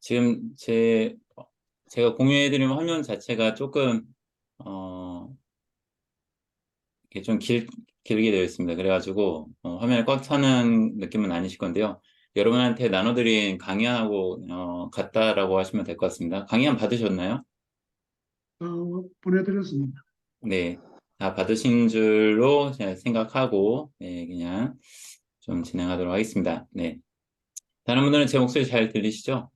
지금 제가 공유해드린 화면 자체가 조금, 어, 이렇게 좀 길게 되어 있습니다. 그래가지고, 화면이 꽉 차는 느낌은 아니실 건데요. 여러분한테 나눠드린 강의하고, 같다라고 하시면 될 것 같습니다. 강의안 받으셨나요? 보내드렸습니다. 네. 다 받으신 줄로 제가 생각하고, 네, 그냥 좀 진행하도록 하겠습니다. 네. 다른 분들은 제 목소리 잘 들리시죠?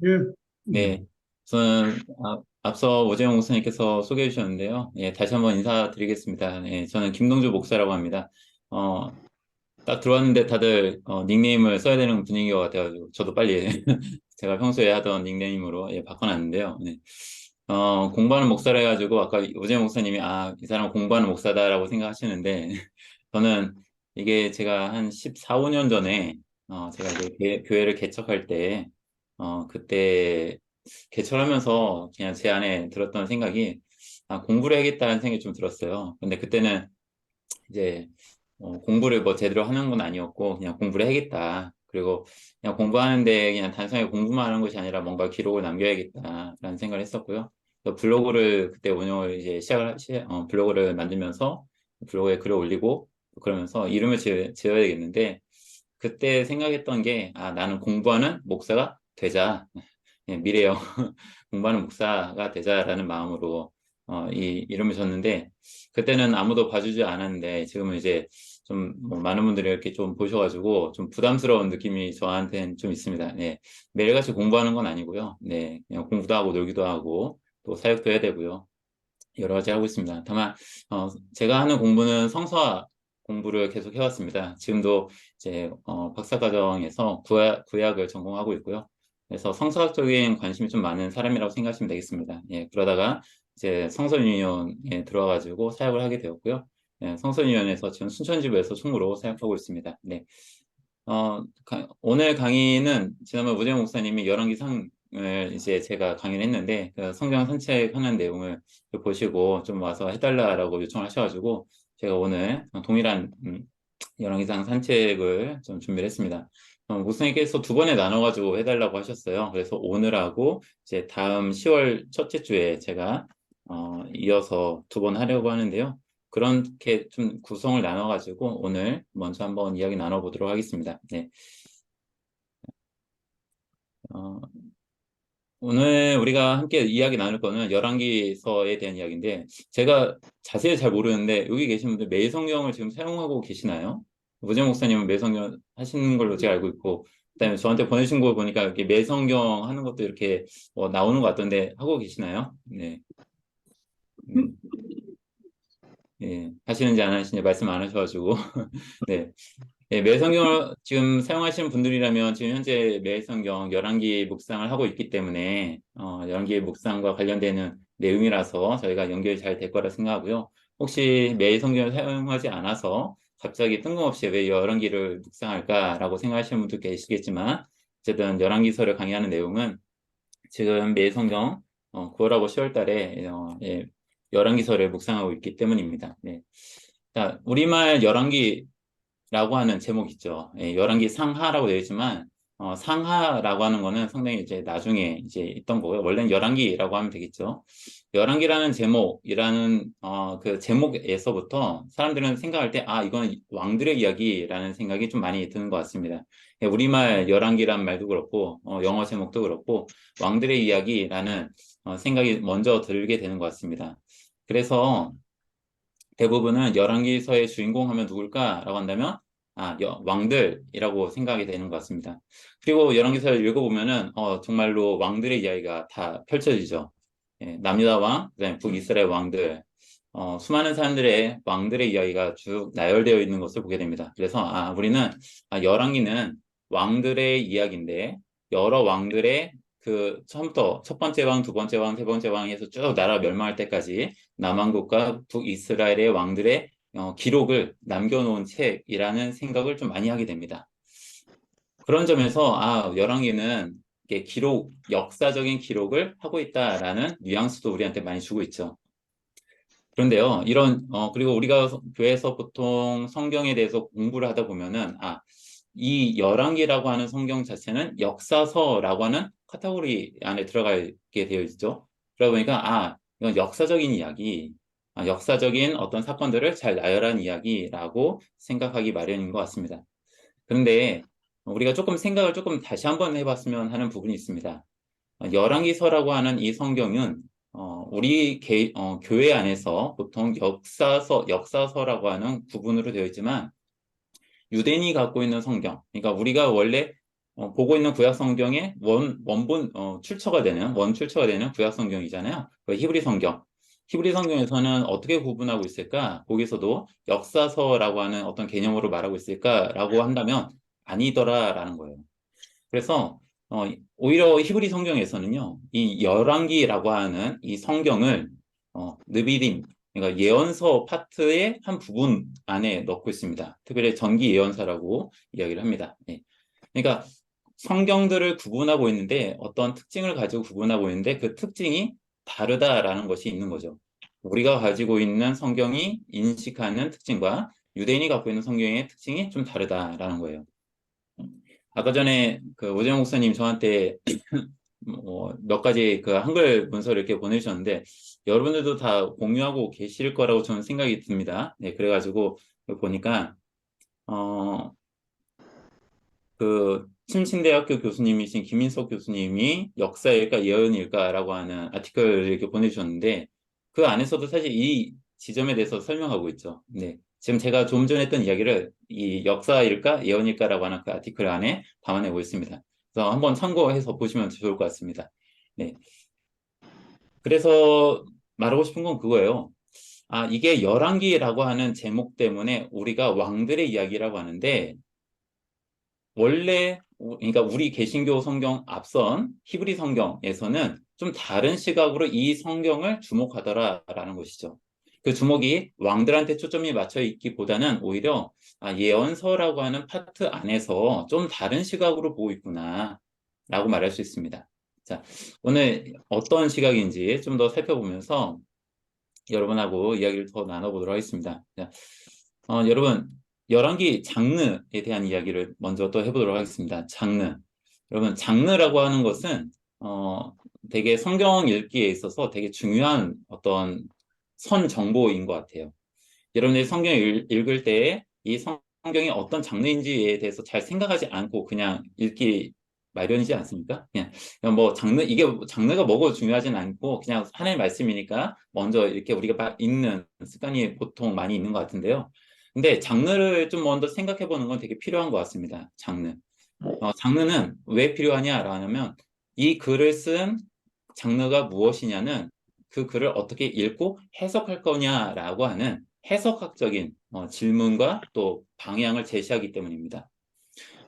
예, 네, 저는 앞서 오재용 목사님께서 소개해 주셨는데요. 예, 다시 한번 인사드리겠습니다. 예, 저는 김동주 목사라고 합니다. 어, 딱 들어왔는데 다들 닉네임을 써야 되는 분위기가 같아가지고 저도 빨리 제가 평소에 하던 닉네임으로 예, 바꿔놨는데요. 네. 공부하는 목사라 해가지고 아까 오재용 목사님이 이 사람은 공부하는 목사다라고 생각하시는데 저는 이게 제가 한 14, 15년 전에 제가 이제 교회를 개척할 때 그때 개척하면서 그냥 제 안에 들었던 생각이 공부를 해야겠다는 생각이 좀 들었어요. 근데 그때는 이제 공부를 뭐 제대로 하는 건 아니었고 그냥 공부를 해야겠다. 그리고 그냥 공부하는데 그냥 단순하게 공부만 하는 것이 아니라 뭔가 기록을 남겨야겠다라는 생각을 했었고요. 그래서 블로그를 그때 운영을 이제 블로그를 만들면서 블로그에 글을 올리고 그러면서 이름을 지어야 되겠는데 그때 생각했던 게 나는 공부하는 목사가 되자. 예, 미래형 공부하는 목사가 되자라는 마음으로 이 이름을 줬는데 그때는 아무도 봐주지 않았는데 지금은 이제 좀뭐 많은 분들이 이렇게 좀 보셔가지고 좀 부담스러운 느낌이 저한테는 좀 있습니다. 네, 매일같이 공부하는 건 아니고요. 네, 그냥 공부도 하고 놀기도 하고 또 사역도 해야 되고요. 여러 가지 하고 있습니다. 다만 제가 하는 공부는 성서화 공부를 계속 해왔습니다. 지금도 이제 박사과정에서 구약을 전공하고 있고요. 그래서 성서학적인 관심이 좀 많은 사람이라고 생각하시면 되겠습니다. 예, 그러다가 이제 성서유니온에 들어와가지고 사역을 하게 되었고요. 예, 성서유니온에서 지금 순천지부에서 총무로 사역하고 있습니다. 네. 오늘 강의는 지난번 우재 목사님이 열왕기상을 이제 제가 강의를 했는데 그 성경 산책하는 내용을 보시고 좀 와서 해달라라고 요청을 하셔가지고 제가 오늘 동일한 열왕기상 산책을 좀 준비를 했습니다. 목사님께서 두 번에 나눠가지고 해달라고 하셨어요. 그래서 오늘하고 이제 다음 10월 첫째 주에 제가 이어서 두 번 하려고 하는데요. 그렇게 좀 구성을 나눠가지고 오늘 먼저 한번 이야기 나눠보도록 하겠습니다. 네. 어, 오늘 우리가 함께 이야기 나눌 거는 열왕기서에 대한 이야기인데 제가 자세히 잘 모르는데 여기 계신 분들 매성경을 지금 사용하고 계시나요? 무재 목사님은 매성경 하시는 걸로 제가 알고 있고 그다음에 저한테 보내신 거 보니까 이렇게 매성경 하는 것도 이렇게 나오는 것 같던데 하고 계시나요? 네. 네. 예, 하시는지 안 하시는지 말씀 안 하셔가지고 네. 네, 매성경을 지금 사용하시는 분들이라면 지금 현재 매성경 열왕기 묵상을 하고 있기 때문에 열왕기 묵상과 관련되는 내용이라서 저희가 연결이 잘 될 거라 생각하고요. 혹시 매성경을 사용하지 않아서 갑자기 뜬금없이 왜 열왕기를 묵상할까라고 생각하시는 분도 계시겠지만 어쨌든 열왕기서를 강의하는 내용은 지금 매성경 9월하고 10월 달에 예, 열왕기서를 묵상하고 있기 때문입니다. 네. 자, 우리말 열왕기 라고 하는 제목 있죠. 예, 열왕기 상하라고 되어 있지만 상하라고 하는 거는 상당히 이제 나중에 이제 있던 거고요. 원래는 열왕기라고 하면 되겠죠. 열왕기라는 제목이라는 그 제목에서부터 사람들은 생각할 때 이거는 왕들의 이야기라는 생각이 좀 많이 드는 것 같습니다. 예, 우리말 열왕기란 말도 그렇고 영어 제목도 그렇고 왕들의 이야기라는 생각이 먼저 들게 되는 것 같습니다. 그래서 대부분은 열왕기서의 주인공 하면 누굴까라고 한다면 왕들이라고 생각이 되는 것 같습니다. 그리고 열왕기서를 읽어보면은 정말로 왕들의 이야기가 다 펼쳐지죠. 예, 남유다 왕, 그다음에 북이스라엘 왕들, 수많은 사람들의 왕들의 이야기가 쭉 나열되어 있는 것을 보게 됩니다. 그래서 우리는 열왕기는 왕들의 이야기인데 여러 왕들의 그 처음부터 첫 번째 왕, 두 번째 왕, 세 번째 왕 해서 쭉 나라 멸망할 때까지 남왕국과 북이스라엘의 왕들의 기록을 남겨놓은 책이라는 생각을 좀 많이 하게 됩니다. 그런 점에서 열왕기는 이렇게 역사적인 기록을 하고 있다라는 뉘앙스도 우리한테 많이 주고 있죠. 그런데요, 그리고 우리가 교회에서 보통 성경에 대해서 공부를 하다 보면은, 이 열왕기라고 하는 성경 자체는 역사서라고 하는 카테고리 안에 들어가게 되어 있죠. 그러다 보니까 이건 역사적인 이야기, 역사적인 어떤 사건들을 잘 나열한 이야기라고 생각하기 마련인 것 같습니다. 그런데 우리가 생각을 조금 다시 한번 해봤으면 하는 부분이 있습니다. 열왕기서라고 하는 이 성경은 우리 교회 안에서 보통 역사서라고 하는 구분으로 되어 있지만 유대인이 갖고 있는 성경, 그러니까 우리가 원래 보고 있는 구약 성경의 원본 출처가 되는 구약 성경이잖아요. 그 히브리 성경. 히브리 성경에서는 어떻게 구분하고 있을까? 거기서도 역사서라고 하는 어떤 개념으로 말하고 있을까라고 한다면 아니더라라는 거예요. 그래서 오히려 히브리 성경에서는요, 이 열왕기라고 하는 이 성경을 느비림, 그러니까 예언서 파트의 한 부분 안에 넣고 있습니다. 특별히 전기 예언서라고 이야기를 합니다. 예. 그러니까 성경들을 구분하고 있는데 어떤 특징을 가지고 구분하고 있는데 그 특징이 다르다라는 것이 있는 거죠. 우리가 가지고 있는 성경이 인식하는 특징과 유대인이 갖고 있는 성경의 특징이 좀 다르다라는 거예요. 아까 전에 그 오재영 목사님 저한테 몇 가지 그 한글 문서를 이렇게 보내주셨는데 여러분들도 다 공유하고 계실 거라고 저는 생각이 듭니다. 네, 그래가지고 보니까 그 침신대학교 교수님이신 김인석 교수님이 역사일까 예언일까라고 하는 아티클을 이렇게 보내주셨는데 그 안에서도 사실 이 지점에 대해서 설명하고 있죠. 네. 지금 제가 좀 전에 했던 이야기를 이 역사일까 예언일까라고 하는 그 아티클 안에 담아내고 있습니다. 그래서 한번 참고해서 보시면 좋을 것 같습니다. 네. 그래서 말하고 싶은 건 그거예요. 이게 열왕기라고 하는 제목 때문에 우리가 왕들의 이야기라고 하는데 원래 그러니까 우리 개신교 성경 앞선 히브리 성경에서는 좀 다른 시각으로 이 성경을 주목하더라라는 것이죠. 그 주목이 왕들한테 초점이 맞춰 있기보다는 오히려 예언서라고 하는 파트 안에서 좀 다른 시각으로 보고 있구나 라고 말할 수 있습니다. 자, 오늘 어떤 시각인지 좀 더 살펴보면서 여러분하고 이야기를 더 나눠보도록 하겠습니다. 자, 여러분, 열왕기 장르에 대한 이야기를 먼저 또 해보도록 하겠습니다. 장르. 여러분, 장르라고 하는 것은, 되게 성경 읽기에 있어서 되게 중요한 어떤 선 정보인 것 같아요. 여러분들이 성경을 읽을 때 이 성경이 어떤 장르인지에 대해서 잘 생각하지 않고 그냥 읽기 마련이지 않습니까? 그냥 뭐 이게 장르가 뭐고 중요하진 않고 그냥 하나의 말씀이니까 먼저 이렇게 우리가 막 읽는 습관이 보통 많이 있는 것 같은데요. 근데 장르를 좀 먼저 생각해 보는 건 되게 필요한 것 같습니다. 장르. 장르는 왜 필요하냐라면 이 글을 쓴 장르가 무엇이냐는 그 글을 어떻게 읽고 해석할 거냐라고 하는 해석학적인 질문과 또 방향을 제시하기 때문입니다.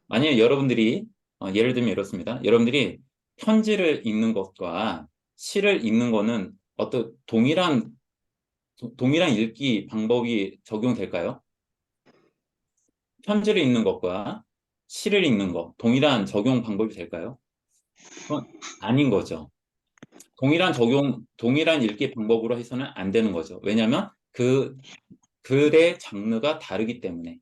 만약에 여러분들이 예를 들면 이렇습니다. 여러분들이 편지를 읽는 것과 시를 읽는 거는 어떤 동일한 읽기 방법이 적용될까요? 편지를 읽는 것과 시를 읽는 것 동일한 적용 방법이 될까요? 그건 아닌 거죠. 동일한 읽기 방법으로 해서는 안 되는 거죠. 왜냐하면 그 글의 장르가 다르기 때문에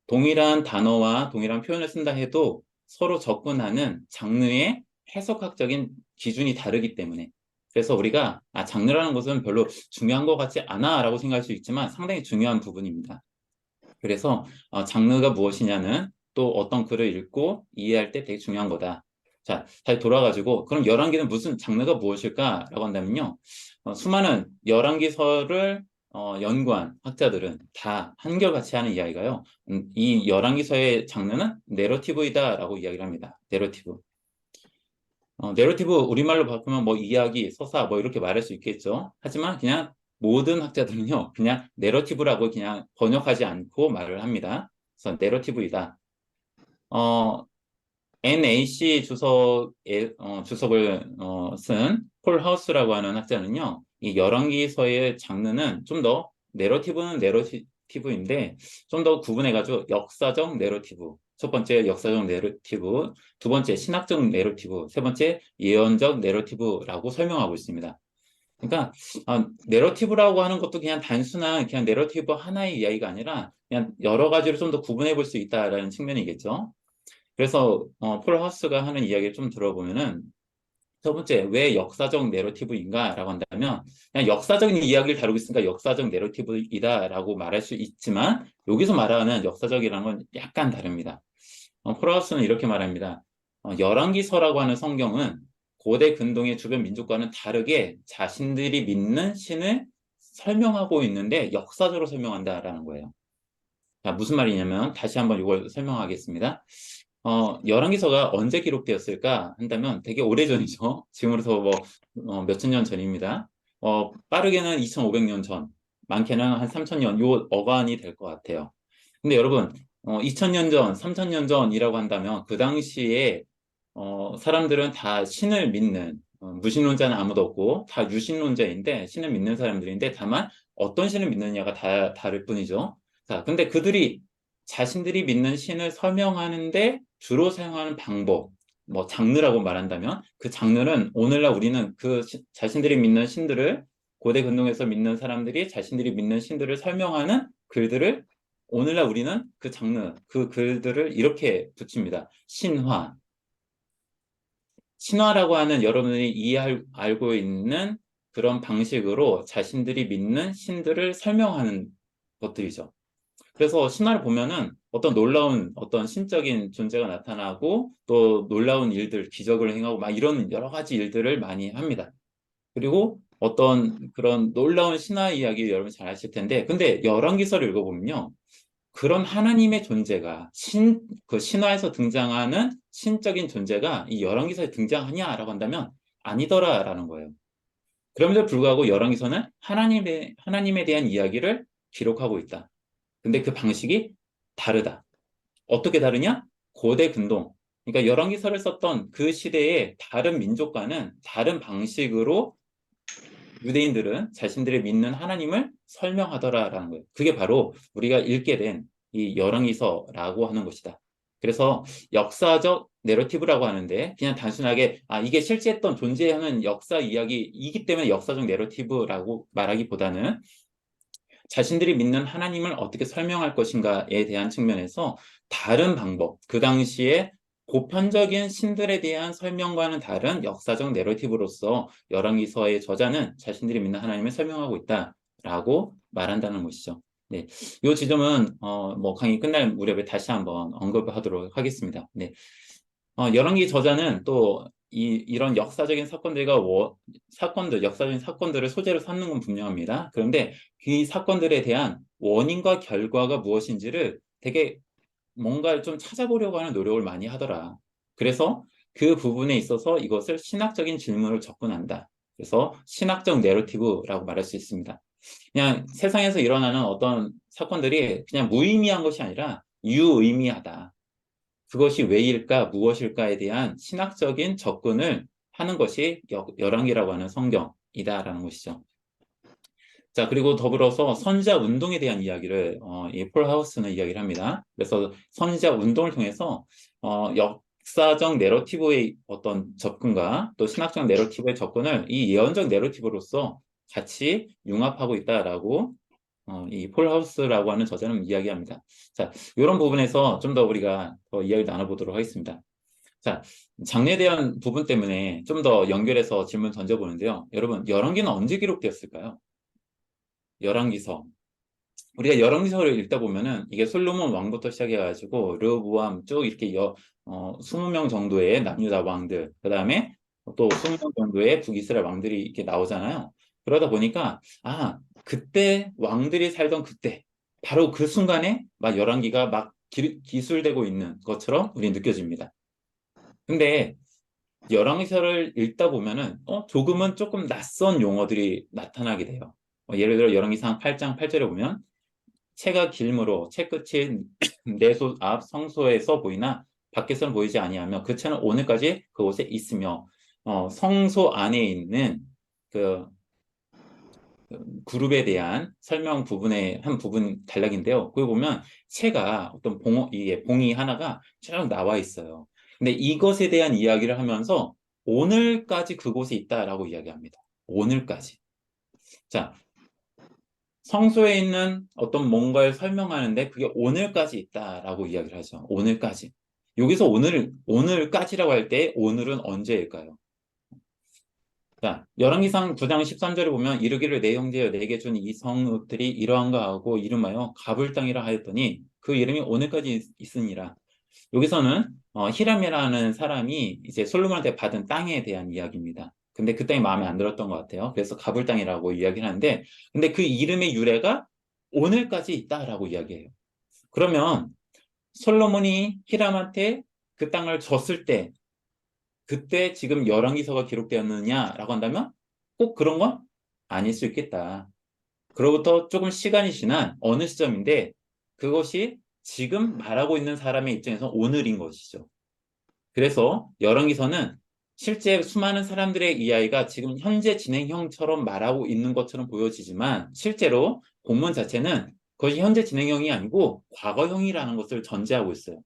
동일한 단어와 동일한 표현을 쓴다 해도 서로 접근하는 장르의 해석학적인 기준이 다르기 때문에 그래서 우리가 장르라는 것은 별로 중요한 것 같지 않아라고 생각할 수 있지만 상당히 중요한 부분입니다. 그래서 장르가 무엇이냐는 또 어떤 글을 읽고 이해할 때 되게 중요한 거다. 자, 다시 돌아가지고 그럼 열왕기는 무슨 장르가 무엇일까라고 한다면요. 수많은 열왕기서를 연구한 학자들은 다 한결같이 하는 이야기가요. 이 열왕기서의 장르는 내러티브이다라고 이야기를 합니다. 내러티브. 내러티브 우리말로 바꾸면 뭐 이야기, 서사 뭐 이렇게 말할 수 있겠죠. 하지만 그냥 모든 학자들은요, 그냥 내러티브라고 그냥 번역하지 않고 말을 합니다. 그래서 내러티브이다. NAC 주석을 쓴 폴 하우스라고 하는 학자는요, 이 열왕기서의 장르는 좀 더 내러티브는 내러티브인데 좀 더 구분해가지고 역사적 내러티브, 첫 번째 역사적 내러티브, 두 번째 신학적 내러티브, 세 번째 예언적 내러티브라고 설명하고 있습니다. 그러니까 내러티브라고 하는 것도 그냥 단순한 그냥 내러티브 하나의 이야기가 아니라 그냥 여러 가지로 좀 더 구분해 볼 수 있다라는 측면이겠죠. 그래서 폴 하우스가 하는 이야기를 좀 들어보면은 첫 번째, 왜 역사적 내러티브인가라고 한다면 그냥 역사적인 이야기를 다루고 있으니까 역사적 내러티브이다라고 말할 수 있지만 여기서 말하는 역사적이라는 건 약간 다릅니다. 프라우스는 이렇게 말합니다. 열왕기서라고 하는 성경은 고대 근동의 주변 민족과는 다르게 자신들이 믿는 신을 설명하고 있는데 역사적으로 설명한다라는 거예요. 자, 무슨 말이냐면 다시 한번 이걸 설명하겠습니다. 열왕기서가 언제 기록되었을까 한다면 되게 오래전이죠. 지금으로서 뭐 몇천 년 전입니다. 빠르게는 2500년 전, 많게는 한 3000년 요 어간이 될 것 같아요. 근데 여러분 2000년 전, 3000년 전이라고 한다면 그 당시에 사람들은 다 신을 믿는 무신론자는 아무도 없고 다 유신론자인데 신을 믿는 사람들인데 다만 어떤 신을 믿느냐가 다를 뿐이죠. 자, 근데 그들이 자신들이 믿는 신을 설명하는데 주로 사용하는 방법, 뭐 장르라고 말한다면 그 장르는 오늘날 우리는 그 자신들이 믿는 신들을 고대 근동에서 믿는 사람들이 자신들이 믿는 신들을 설명하는 글들을 오늘날 우리는 그 장르, 그 글들을 이렇게 붙입니다. 신화. 신화라고 하는 여러분이 알고 있는 그런 방식으로 자신들이 믿는 신들을 설명하는 것들이죠. 그래서 신화를 보면은 어떤 놀라운 어떤 신적인 존재가 나타나고 또 놀라운 일들, 기적을 행하고 막 이런 여러 가지 일들을 많이 합니다. 그리고 어떤 그런 놀라운 신화 이야기 여러분 잘 아실 텐데, 근데 열왕기서를 읽어보면요. 그런 하나님의 존재가 그 신화에서 등장하는 신적인 존재가 이 열왕기서에 등장하냐라고 한다면 아니더라라는 거예요. 그럼에도 불구하고 열왕기서는 하나님에 대한 이야기를 기록하고 있다. 근데 그 방식이 다르다. 어떻게 다르냐? 고대 근동. 그러니까 열왕기서를 썼던 그 시대의 다른 민족과는 다른 방식으로 유대인들은 자신들이 믿는 하나님을 설명하더라라는 거예요. 그게 바로 우리가 읽게 된 이 열왕기서라고 하는 것이다. 그래서 역사적 내러티브라고 하는데 그냥 단순하게 이게 실제 했던 존재하는 역사 이야기이기 때문에 역사적 내러티브라고 말하기보다는 자신들이 믿는 하나님을 어떻게 설명할 것인가에 대한 측면에서 다른 방법, 그 당시에 보편적인 신들에 대한 설명과는 다른 역사적 내러티브로서 열왕기서의 저자는 자신들이 믿는 하나님을 설명하고 있다라고 말한다는 것이죠. 네, 이 지점은 뭐 강의 끝날 무렵에 다시 한번 언급하도록 하겠습니다. 네, 열왕기 저자는 또 이런 역사적인 역사적인 사건들을 소재로 삼는 건 분명합니다. 그런데 이 사건들에 대한 원인과 결과가 무엇인지를 되게 뭔가를 좀 찾아보려고 하는 노력을 많이 하더라. 그래서 그 부분에 있어서 이것을 신학적인 질문을 접근한다. 그래서 신학적 내러티브라고 말할 수 있습니다. 그냥 세상에서 일어나는 어떤 사건들이 그냥 무의미한 것이 아니라 유의미하다. 그것이 왜일까, 무엇일까에 대한 신학적인 접근을 하는 것이 열왕기라고 하는 성경이다라는 것이죠. 자, 그리고 더불어서 선지자 운동에 대한 이야기를 이 폴 하우스는 이야기를 합니다. 그래서 선지자 운동을 통해서 역사적 내러티브의 어떤 접근과 또 신학적 내러티브의 접근을 이 예언적 내러티브로서 같이 융합하고 있다라고 이 폴 하우스라고 하는 저자는 이야기합니다. 자, 이런 부분에서 좀 더 우리가 더 이야기 나눠보도록 하겠습니다. 자, 장래에 대한 부분 때문에 좀 더 연결해서 질문 던져보는데요. 여러분, 열왕기는 언제 기록되었을까요? 열왕기서. 우리가 열왕기서를 읽다 보면은 이게 솔로몬 왕부터 시작해가지고 르호보암 쭉 이렇게 20명 정도의 남유다 왕들, 그 다음에 또 20명 정도의 북이스라엘 왕들이 이렇게 나오잖아요. 그러다 보니까 그때 왕들이 살던 그때 바로 그 순간에 막 열왕기가 막 기술되고 있는 것처럼 우리 느껴집니다. 근데 열왕기서를 읽다 보면은 조금 낯선 용어들이 나타나게 돼요. 예를 들어 열왕기상 8장 8절에 보면 채가 길므로 채 끝이 내소 앞 성소에서 보이나 밖에서는 보이지 아니하며 그 채는 오늘까지 그곳에 있으며 성소 안에 있는 그 그룹에 대한 설명 부분의 한 부분 단락인데요. 거기 보면 채가 어떤 이게 봉이 하나가 쭉 나와 있어요. 근데 이것에 대한 이야기를 하면서 오늘까지 그곳에 있다라고 이야기합니다. 오늘까지. 자, 성소에 있는 어떤 뭔가를 설명하는데 그게 오늘까지 있다라고 이야기를 하죠. 오늘까지. 여기서 오늘까지라고 할 때 오늘은 언제일까요? 자, 열왕기상 9장 13절에 보면 이르기를 내 형제여 내게 준 이 성읍들이 이러한가 하고 이름하여 가불 땅이라 하였더니 그 이름이 오늘까지 있으니라. 여기서는 히람이라는 사람이 이제 솔로몬한테 받은 땅에 대한 이야기입니다. 근데 그 땅이 마음에 안 들었던 것 같아요. 그래서 가불 땅이라고 이야기를 하는데, 근데 그 이름의 유래가 오늘까지 있다라고 이야기해요. 그러면 솔로몬이 히람한테 그 땅을 줬을 때, 그때 지금 열왕기서가 기록되었느냐라고 한다면 꼭 그런 건 아닐 수 있겠다. 그로부터 조금 시간이 지난 어느 시점인데 그것이 지금 말하고 있는 사람의 입장에서 오늘인 것이죠. 그래서 열왕기서는 실제 수많은 사람들의 이야기가 지금 현재 진행형처럼 말하고 있는 것처럼 보여지지만 실제로 본문 자체는 그것이 현재 진행형이 아니고 과거형이라는 것을 전제하고 있어요.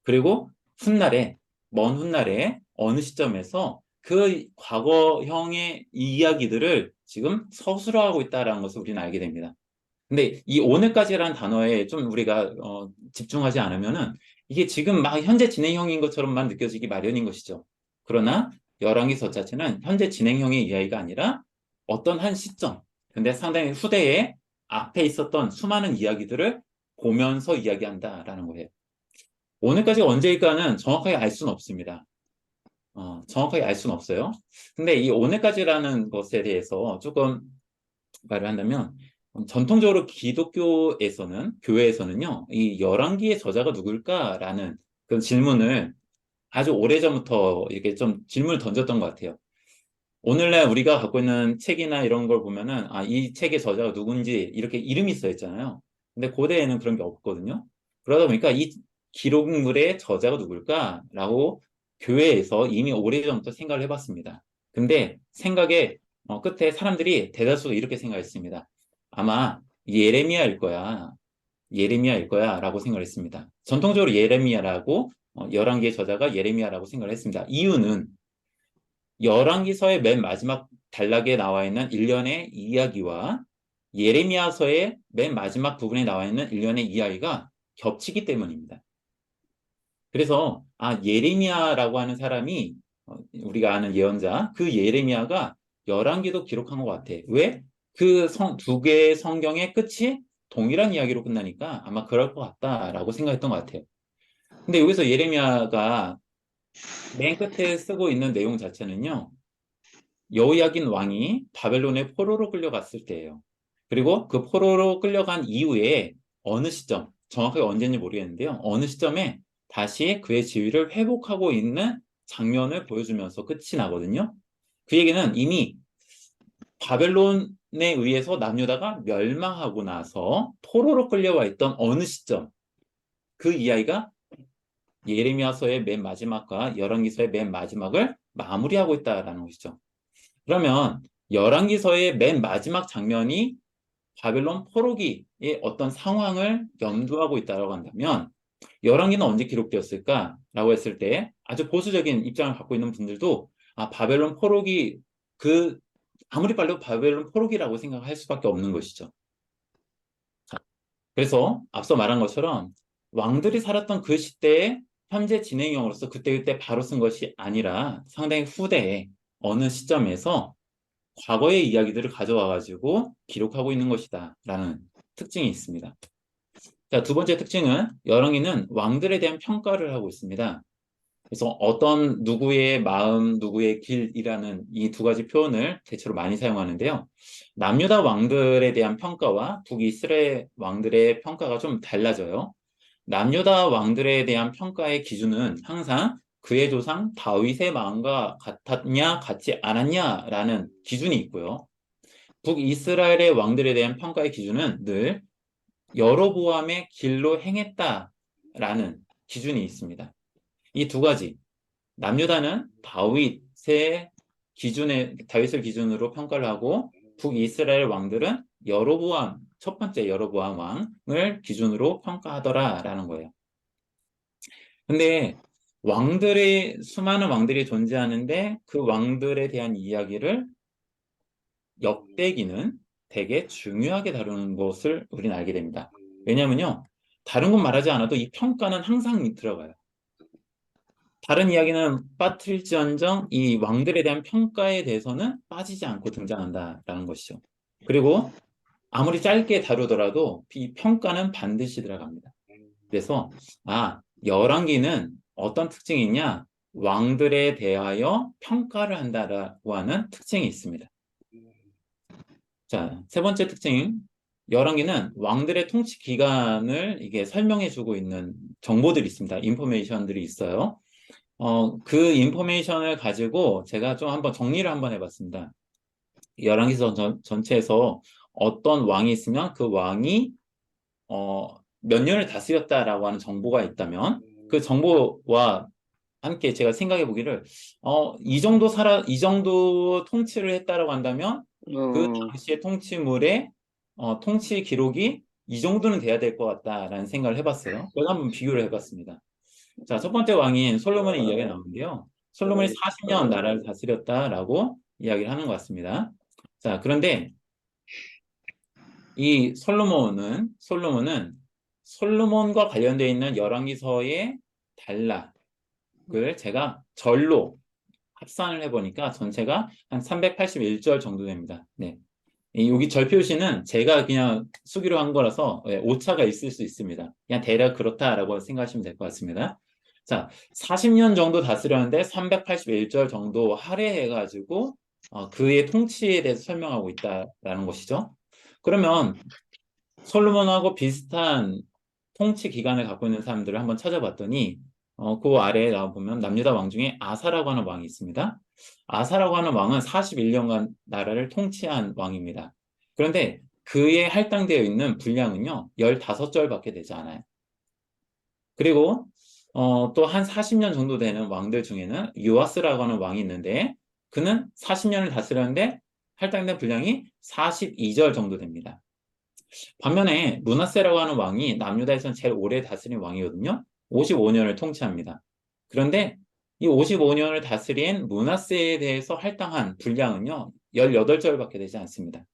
그리고 훗날에, 먼 훗날에 어느 시점에서 그 과거형의 이야기들을 지금 서술화하고 있다는 것을 우리는 알게 됩니다. 근데 이 오늘까지라는 단어에 좀 우리가 집중하지 않으면은 이게 지금 막 현재 진행형인 것처럼만 느껴지기 마련인 것이죠. 그러나 열왕기서 자체는 현재 진행형의 이야기가 아니라 어떤 한 시점, 근데 상당히 후대에 앞에 있었던 수많은 이야기들을 보면서 이야기한다라는 거예요. 오늘까지가 언제일까는 정확하게 알 수는 없습니다. 정확하게 알 수는 없어요. 근데 이 오늘까지라는 것에 대해서 조금 말을 한다면 전통적으로 기독교에서는 교회에서는요 이 열왕기의 저자가 누굴까라는 그런 질문을 아주 오래전부터 이렇게 좀 질문을 던졌던 것 같아요. 오늘날 우리가 갖고 있는 책이나 이런 걸 보면은 이 책의 저자가 누군지 이렇게 이름이 써 있잖아요. 근데 고대에는 그런 게 없거든요. 그러다 보니까 이 기록물의 저자가 누굴까라고 교회에서 이미 오래전부터 생각을 해봤습니다. 근데 생각의 끝에 사람들이 대다수가 이렇게 생각했습니다. 아마 예레미야일 거야. 예레미야일 거야 라고 생각을 했습니다. 전통적으로 예레미야라고 열왕기의 저자가 예레미야라고 생각을 했습니다. 이유는 열왕기서의 맨 마지막 단락에 나와 있는 일련의 이야기와 예레미야서의 맨 마지막 부분에 나와 있는 일련의 이야기가 겹치기 때문입니다. 그래서 예레미야라고 하는 사람이 우리가 아는 예언자 그 예레미야가 열왕기도 기록한 것 같아. 왜? 그 두 개의 성경의 끝이 동일한 이야기로 끝나니까 아마 그럴 것 같다라고 생각했던 것 같아요. 근데 여기서 예레미야가 맨 끝에 쓰고 있는 내용 자체는요. 여호야긴 왕이 바벨론의 포로로 끌려갔을 때예요. 그리고 그 포로로 끌려간 이후에 어느 시점, 정확하게 언제인지 모르겠는데요. 어느 시점에 다시 그의 지위를 회복하고 있는 장면을 보여주면서 끝이 나거든요. 그 얘기는 이미 바벨론에 의해서 남유다가 멸망하고 나서 포로로 끌려와 있던 어느 시점, 그 이야기가 예레미야서의 맨 마지막과 열왕기서의 맨 마지막을 마무리하고 있다라는 것이죠. 그러면 열왕기서의 맨 마지막 장면이 바벨론 포로기의 어떤 상황을 염두하고 있다고 한다면 열왕기는 언제 기록되었을까라고 했을 때 아주 보수적인 입장을 갖고 있는 분들도 바벨론 포로기 그 아무리 빨라도 바벨론 포로기라고 생각할 수밖에 없는 것이죠. 그래서 앞서 말한 것처럼 왕들이 살았던 그 시대의 현재 진행형으로서 그때그때 바로 쓴 것이 아니라 상당히 후대에 어느 시점에서 과거의 이야기들을 가져와 가지고 기록하고 있는 것이다 라는 특징이 있습니다. 자, 두 번째 특징은 열왕기는 왕들에 대한 평가를 하고 있습니다. 그래서 어떤 누구의 마음, 누구의 길이라는 이 두 가지 표현을 대체로 많이 사용하는데요. 남유다 왕들에 대한 평가와 북이스라엘 왕들의 평가가 좀 달라져요. 남유다 왕들에 대한 평가의 기준은 항상 그의 조상 다윗의 마음과 같았냐, 같지 않았냐라는 기준이 있고요. 북이스라엘의 왕들에 대한 평가의 기준은 늘 여로보암의 길로 행했다라는 기준이 있습니다. 이 두 가지, 남유다는 다윗을 기준으로 평가를 하고 북이스라엘 왕들은 첫 번째 여로보암 왕을 기준으로 평가하더라라는 거예요. 근데 수많은 왕들이 존재하는데 그 왕들에 대한 이야기를 역대기는 되게 중요하게 다루는 것을 우리는 알게 됩니다. 왜냐면요, 다른 건 말하지 않아도 이 평가는 항상 들어가요. 다른 이야기는 빠뜨릴지언정 이 왕들에 대한 평가에 대해서는 빠지지 않고 등장한다라는 것이죠. 그리고 아무리 짧게 다루더라도 이 평가는 반드시 들어갑니다. 그래서 열왕기는 어떤 특징이 있냐? 왕들에 대하여 평가를 한다라고 하는 특징이 있습니다. 자, 세 번째 특징. 열왕기는 왕들의 통치 기간을 이게 설명해주고 있는 정보들이 있습니다. 인포메이션들이 있어요. 그 인포메이션을 가지고 제가 좀 한번 정리를 한번 해봤습니다. 열왕기서 전체에서 어떤 왕이 있으면 그 왕이 몇 년을 다스렸다라고 하는 정보가 있다면 그 정보와 함께 제가 생각해 보기를 이 정도 통치를 했다라고 한다면 그 당시의 통치물의 통치 기록이 이 정도는 돼야 될 것 같다라는 생각을 해봤어요. 그래서 한번 비교를 해봤습니다. 자, 첫 번째 왕인 솔로몬의 이야기가 나오는데요. 솔로몬이 40년 나라를 다스렸다라고 이야기를 하는 것 같습니다. 자, 그런데 이 솔로몬과 관련되어 있는 열왕기서의 단락을 제가 절로 합산을 해보니까 전체가 한 381절 정도 됩니다. 네. 여기 절 표시는 제가 그냥 수기로 한 거라서 오차가 있을 수 있습니다. 그냥 대략 그렇다라고 생각하시면 될 것 같습니다. 자, 40년 정도 다스렸는데 381절 정도 할애해가지고 그의 통치에 대해서 설명하고 있다라는 것이죠. 그러면 솔로몬하고 비슷한 통치 기간을 갖고 있는 사람들을 한번 찾아봤더니 그 아래에 나와 보면 남유다 왕 중에 아사라고 하는 왕이 있습니다. 아사라고 하는 왕은 41년간 나라를 통치한 왕입니다. 그런데 그에 할당되어 있는 분량은요 15절밖에 되지 않아요. 그리고 또 한 40년 정도 되는 왕들 중에는 요아스라고 하는 왕이 있는데 그는 40년을 다스렸는데 할당된 분량이 42절 정도 됩니다. 반면에 므낫세라고 하는 왕이 남유다에서는 제일 오래 다스린 왕이거든요. 55년을 통치합니다. 그런데 이 55년을 다스린 므낫세에 대해서 할당한 분량은요. 18절밖에 되지 않습니다.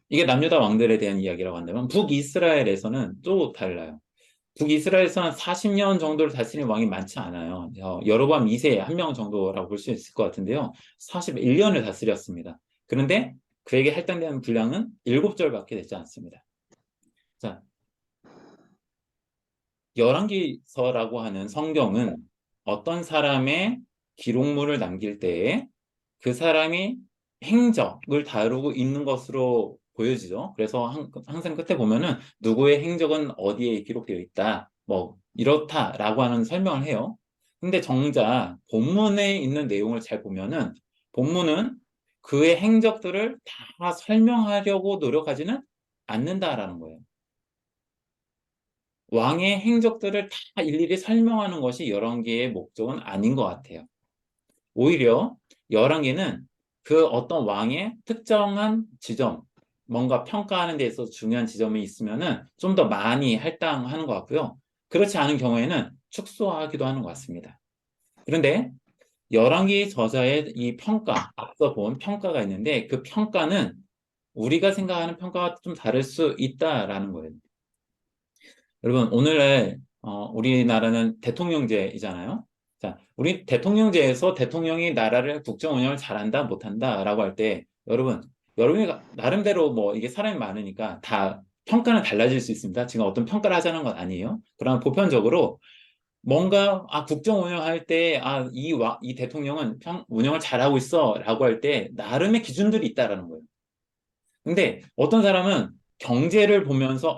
이게 남유다 왕들에 대한 이야기라고 한다면 북이스라엘에서는 또 달라요. 북이스라엘에서는 40년 정도를 다스린 왕이 많지 않아요. 여로보암 2세 한 명 정도라고 볼 수 있을 것 같은데요. 41년을 다스렸습니다. 그런데 그에게 할당되는 분량은 7절밖에 되지 않습니다. 자, 열왕기서라고 하는 성경은 어떤 사람의 기록물을 남길 때에 그 사람이 행적을 다루고 있는 것으로 보여지죠. 그래서 항상 끝에 보면은 누구의 행적은 어디에 기록되어 있다. 뭐 이렇다라고 하는 설명을 해요. 근데 정작 본문에 있는 내용을 잘 보면은 본문은 그의 행적들을 다 설명하려고 노력하지는 않는다라는 거예요. 왕의 행적들을 다 일일이 설명하는 것이 열왕기의 목적은 아닌 것 같아요. 오히려 열왕기는 그 어떤 왕의 특정한 지점, 뭔가 평가하는 데 있어서 중요한 지점이 있으면은 좀 더 많이 할당하는 것 같고요. 그렇지 않은 경우에는 축소하기도 하는 것 같습니다. 그런데 열왕기 저자의 이 평가, 앞서 본 평가가 있는데 그 평가는 우리가 생각하는 평가와 좀 다를 수 있다라는 거예요. 여러분, 오늘 우리나라는 대통령제이잖아요. 자, 우리 대통령제에서 대통령이 나라를 국정 운영을 잘한다, 못한다라고 할 때, 여러분이 나름대로 뭐 이게 사람이 많으니까 다 평가는 달라질 수 있습니다. 지금 어떤 평가를 하자는 건 아니에요. 그러나 보편적으로 뭔가 국정 운영할 때 이 대통령은 운영을 잘하고 있어라고 할 때 나름의 기준들이 있다라는 거예요. 근데 어떤 사람은 경제를 보면서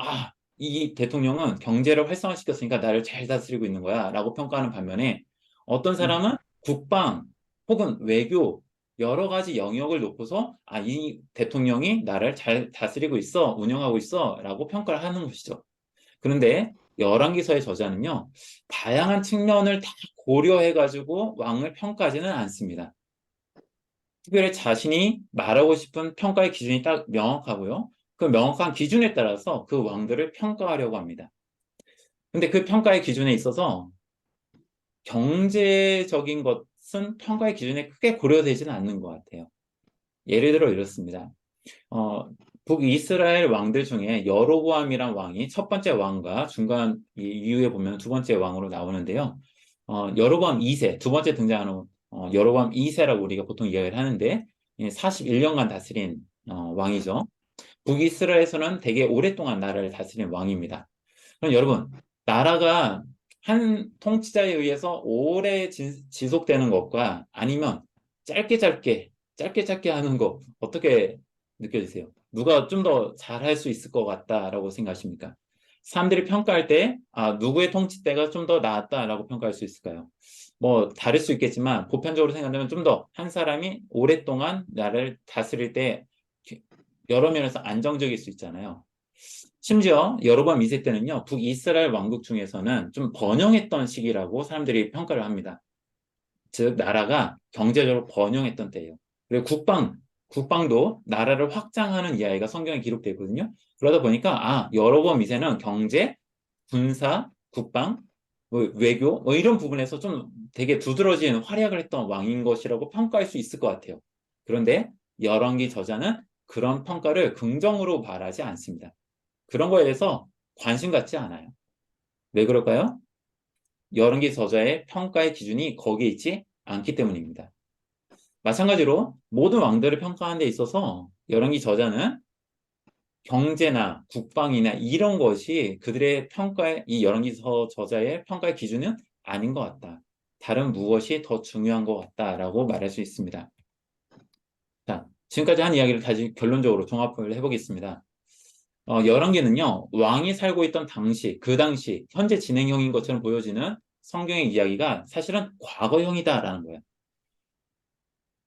이 대통령은 경제를 활성화시켰으니까 나를 잘 다스리고 있는 거야 라고 평가하는 반면에 어떤 사람은 국방 혹은 외교 여러 가지 영역을 놓고서 이 대통령이 나를 잘 다스리고 있어 운영하고 있어 라고 평가를 하는 것이죠. 그런데 열왕기서의 저자는요 다양한 측면을 다 고려해가지고 왕을 평가하지는 않습니다. 특별히 자신이 말하고 싶은 평가의 기준이 딱 명확하고요. 그 명확한 기준에 따라서 그 왕들을 평가하려고 합니다. 근데 그 평가의 기준에 있어서 경제적인 것 것은 평가의 기준에 크게 고려되지는 않는 것 같아요. 예를 들어 이렇습니다. 북이스라엘 왕들 중에 여로보암이란 왕이 첫 번째 왕과 중간 이후에 보면 두 번째 왕으로 나오는데요. 여로보암 2세, 두 번째 등장하는 여로보암 2세라고 우리가 보통 이야기를 하는데 41년간 다스린 왕이죠. 북이스라엘에서는 되게 오랫동안 나라를 다스린 왕입니다. 그럼 여러분, 나라가 한 통치자에 의해서 오래 지속되는 것과 아니면 짧게 하는 거 어떻게 느껴지세요? 누가 좀 더 잘할 수 있을 것 같다라고 생각하십니까? 사람들이 평가할 때, 누구의 통치 때가 좀 더 나았다라고 평가할 수 있을까요? 뭐, 다를 수 있겠지만, 보편적으로 생각하면 좀 더 한 사람이 오랫동안 나라를 다스릴 때 여러 면에서 안정적일 수 있잖아요. 심지어 여로보암 2세 때는요, 북이스라엘 왕국 중에서는 좀 번영했던 시기라고 사람들이 평가를 합니다. 즉, 나라가 경제적으로 번영했던 때예요. 그리고 국방도 나라를 확장하는 이야기가 성경에 기록되어 있거든요. 그러다 보니까, 여로보암 2세는 경제, 군사, 국방, 외교, 이런 부분에서 좀 되게 두드러진 활약을 했던 왕인 것이라고 평가할 수 있을 것 같아요. 그런데 열왕기 저자는 그런 평가를 긍정으로 말하지 않습니다. 그런 거에 대해서 관심 갖지 않아요. 왜 그럴까요? 열왕기 저자의 평가의 기준이 거기에 있지 않기 때문입니다. 마찬가지로 모든 왕들을 평가하는 데 있어서 열왕기 저자는 경제나 국방이나 이런 것이 그들의 평가의 이 열왕기 저자의 평가의 기준은 아닌 것 같다. 다른 무엇이 더 중요한 것 같다라고 말할 수 있습니다. 자, 지금까지 한 이야기를 다시 결론적으로 종합을 해보겠습니다. 열왕기는요, 왕이 살고 있던 당시, 그 당시, 현재 진행형인 것처럼 보여지는 성경의 이야기가 사실은 과거형이다라는 거예요.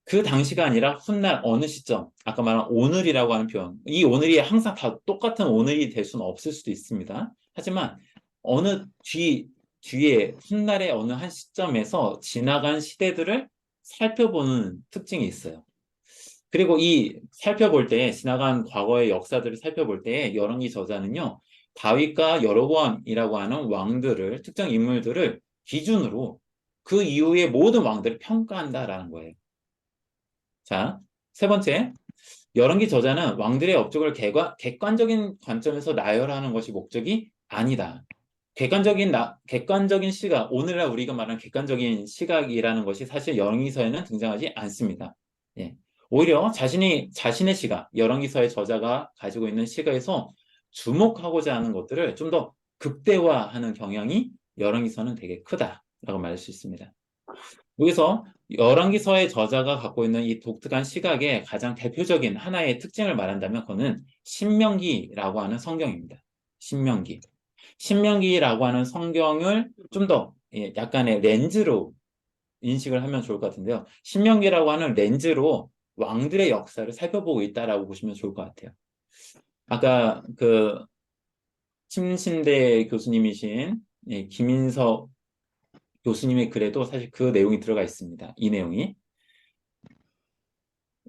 그 당시가 아니라 훗날 어느 시점, 아까 말한 오늘이라고 하는 표현, 이 오늘이 항상 다 똑같은 오늘이 될 수는 없을 수도 있습니다. 하지만 어느 뒤에 훗날의 어느 한 시점에서 지나간 시대들을 살펴보는 특징이 있어요. 그리고 이 살펴볼 때 지나간 과거의 역사들을 살펴볼 때 열왕기 저자는요, 다윗과 여로보암이라고 하는 왕들을 특정 인물들을 기준으로 그 이후의 모든 왕들을 평가한다라는 거예요. 자, 세 번째, 열왕기 저자는 왕들의 업적을 객관적인 관점에서 나열하는 것이 목적이 아니다. 객관적인 시각, 오늘날 우리가 말하는 객관적인 시각이라는 것이 사실 열왕기서에는 등장하지 않습니다. 예. 오히려 자신의 시각, 열왕기서의 저자가 가지고 있는 시각에서 주목하고자 하는 것들을 좀 더 극대화하는 경향이 열왕기서는 되게 크다라고 말할 수 있습니다. 여기서 열왕기서의 저자가 갖고 있는 이 독특한 시각의 가장 대표적인 하나의 특징을 말한다면 그거는 신명기라고 하는 성경입니다. 신명기. 신명기라고 하는 성경을 좀 더 약간의 렌즈로 인식을 하면 좋을 것 같은데요. 신명기라고 하는 렌즈로 왕들의 역사를 살펴보고 있다라고 보시면 좋을 것 같아요. 아까 그 침신대 교수님이신 김인석 교수님의 글에도 사실 그 내용이 들어가 있습니다. 이 내용이.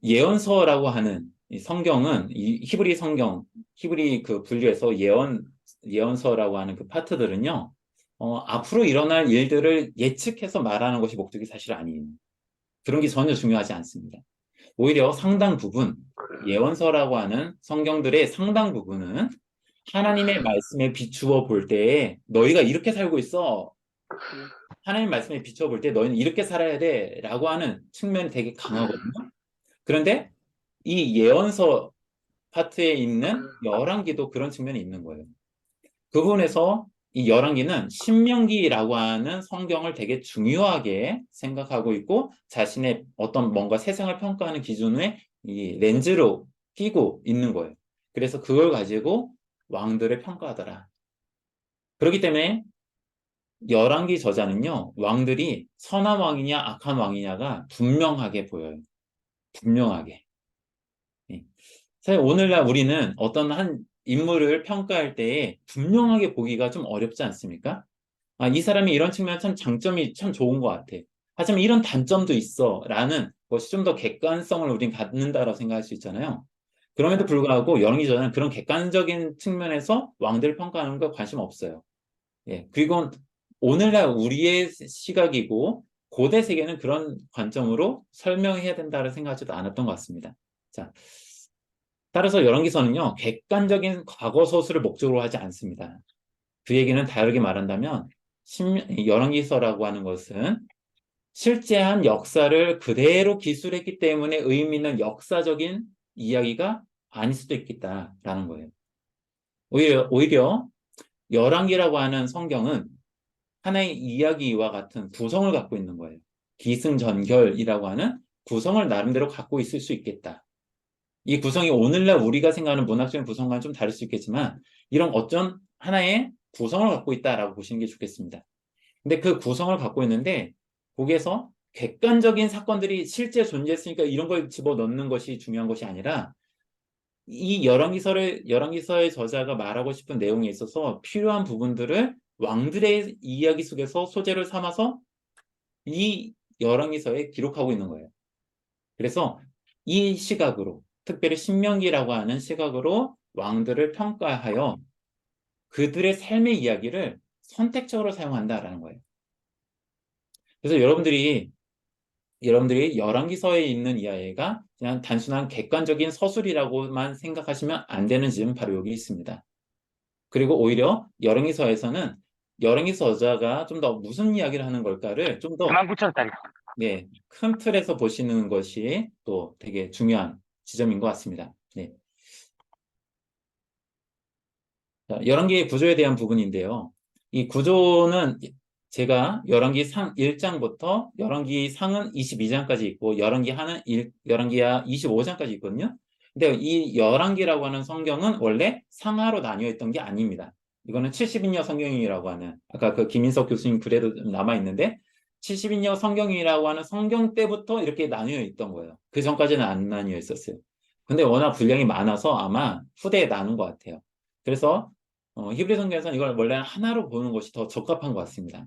예언서라고 하는 이 성경은 이 히브리 성경, 히브리 그 분류에서 예언서라고 하는 그 파트들은요, 앞으로 일어날 일들을 예측해서 말하는 것이 목적이 사실 아니에요. 그런 게 전혀 중요하지 않습니다. 오히려 상당 부분, 예언서라고 하는 성경들의 상당 부분은 하나님의 말씀에 비추어 볼 때에 너희가 이렇게 살고 있어. 하나님 말씀에 비춰 볼 때 너희는 이렇게 살아야 돼. 라고 하는 측면이 되게 강하거든요. 그런데 이 예언서 파트에 있는 열왕기도 그런 측면이 있는 거예요. 그 부분에서 이 열왕기는 신명기라고 하는 성경을 되게 중요하게 생각하고 있고 자신의 어떤 뭔가 세상을 평가하는 기준에 이 렌즈로 끼고 있는 거예요. 그래서 그걸 가지고 왕들을 평가하더라. 그렇기 때문에 열왕기 저자는요, 왕들이 선한 왕이냐 악한 왕이냐가 분명하게 보여요. 분명하게. 예. 사실 오늘날 우리는 어떤 한 인물을 평가할 때에 분명하게 보기가 좀 어렵지 않습니까? 이 사람이 이런 측면 참 장점이 참 좋은 것 같아. 하지만 이런 단점도 있어. 라는 것이 좀 더 객관성을 우린 갖는다라고 생각할 수 있잖아요. 그럼에도 불구하고 열왕기 저자는 그런 객관적인 측면에서 왕들을 평가하는 거 관심 없어요. 예. 그리고 오늘날 우리의 시각이고 고대 세계는 그런 관점으로 설명해야 된다고 생각하지도 않았던 것 같습니다. 자, 따라서 열왕기서는요, 객관적인 과거 서술을 목적으로 하지 않습니다. 그 얘기는 다르게 말한다면, 열왕기서라고 하는 것은 실제한 역사를 그대로 기술했기 때문에 의미 있는 역사적인 이야기가 아닐 수도 있겠다라는 거예요. 오히려 열왕기라고 하는 성경은 하나의 이야기와 같은 구성을 갖고 있는 거예요. 기승전결이라고 하는 구성을 나름대로 갖고 있을 수 있겠다. 이 구성이 오늘날 우리가 생각하는 문학적인 구성과는 좀 다를 수 있겠지만 이런 어떤 하나의 구성을 갖고 있다라고 보시는 게 좋겠습니다. 근데 그 구성을 갖고 있는데 거기에서 객관적인 사건들이 실제 존재했으니까 이런 걸 집어넣는 것이 중요한 것이 아니라 이 열왕기서의 저자가 말하고 싶은 내용에 있어서 필요한 부분들을 왕들의 이야기 속에서 소재를 삼아서 이 열왕기서에 기록하고 있는 거예요. 그래서 이 시각으로, 특별히 신명기라고 하는 시각으로 왕들을 평가하여 그들의 삶의 이야기를 선택적으로 사용한다라는 거예요. 그래서 여러분들이 열왕기서에 있는 이야기가 그냥 단순한 객관적인 서술이라고만 생각하시면 안 되는 점은 바로 여기 있습니다. 그리고 오히려 열왕기서에서는 열왕기서 저자가 좀 더 무슨 이야기를 하는 걸까를 좀 더 49,000원짜리. 네, 큰 틀에서 보시는 것이 또 되게 중요한 지점인 것 같습니다. 네. 자, 열왕기의 구조에 대한 부분인데요. 이 구조는 제가 열왕기 상 1장부터 열왕기 상은 22장까지 있고 열왕기하 25장까지 있거든요. 근데 이 열왕기라고 하는 성경은 원래 상하로 나뉘어 있던 게 아닙니다. 이거는 70인여 성경이라고 하는 아까 그 김인석 교수님 글에도 남아 있는데 70인여 성경이라고 하는 성경 때부터 이렇게 나뉘어 있던 거예요. 그 전까지는 안 나뉘어 있었어요. 근데 워낙 분량이 많아서 아마 후대에 나눈 것 같아요. 그래서 히브리 성경에서는 이걸 원래 하나로 보는 것이 더 적합한 것 같습니다.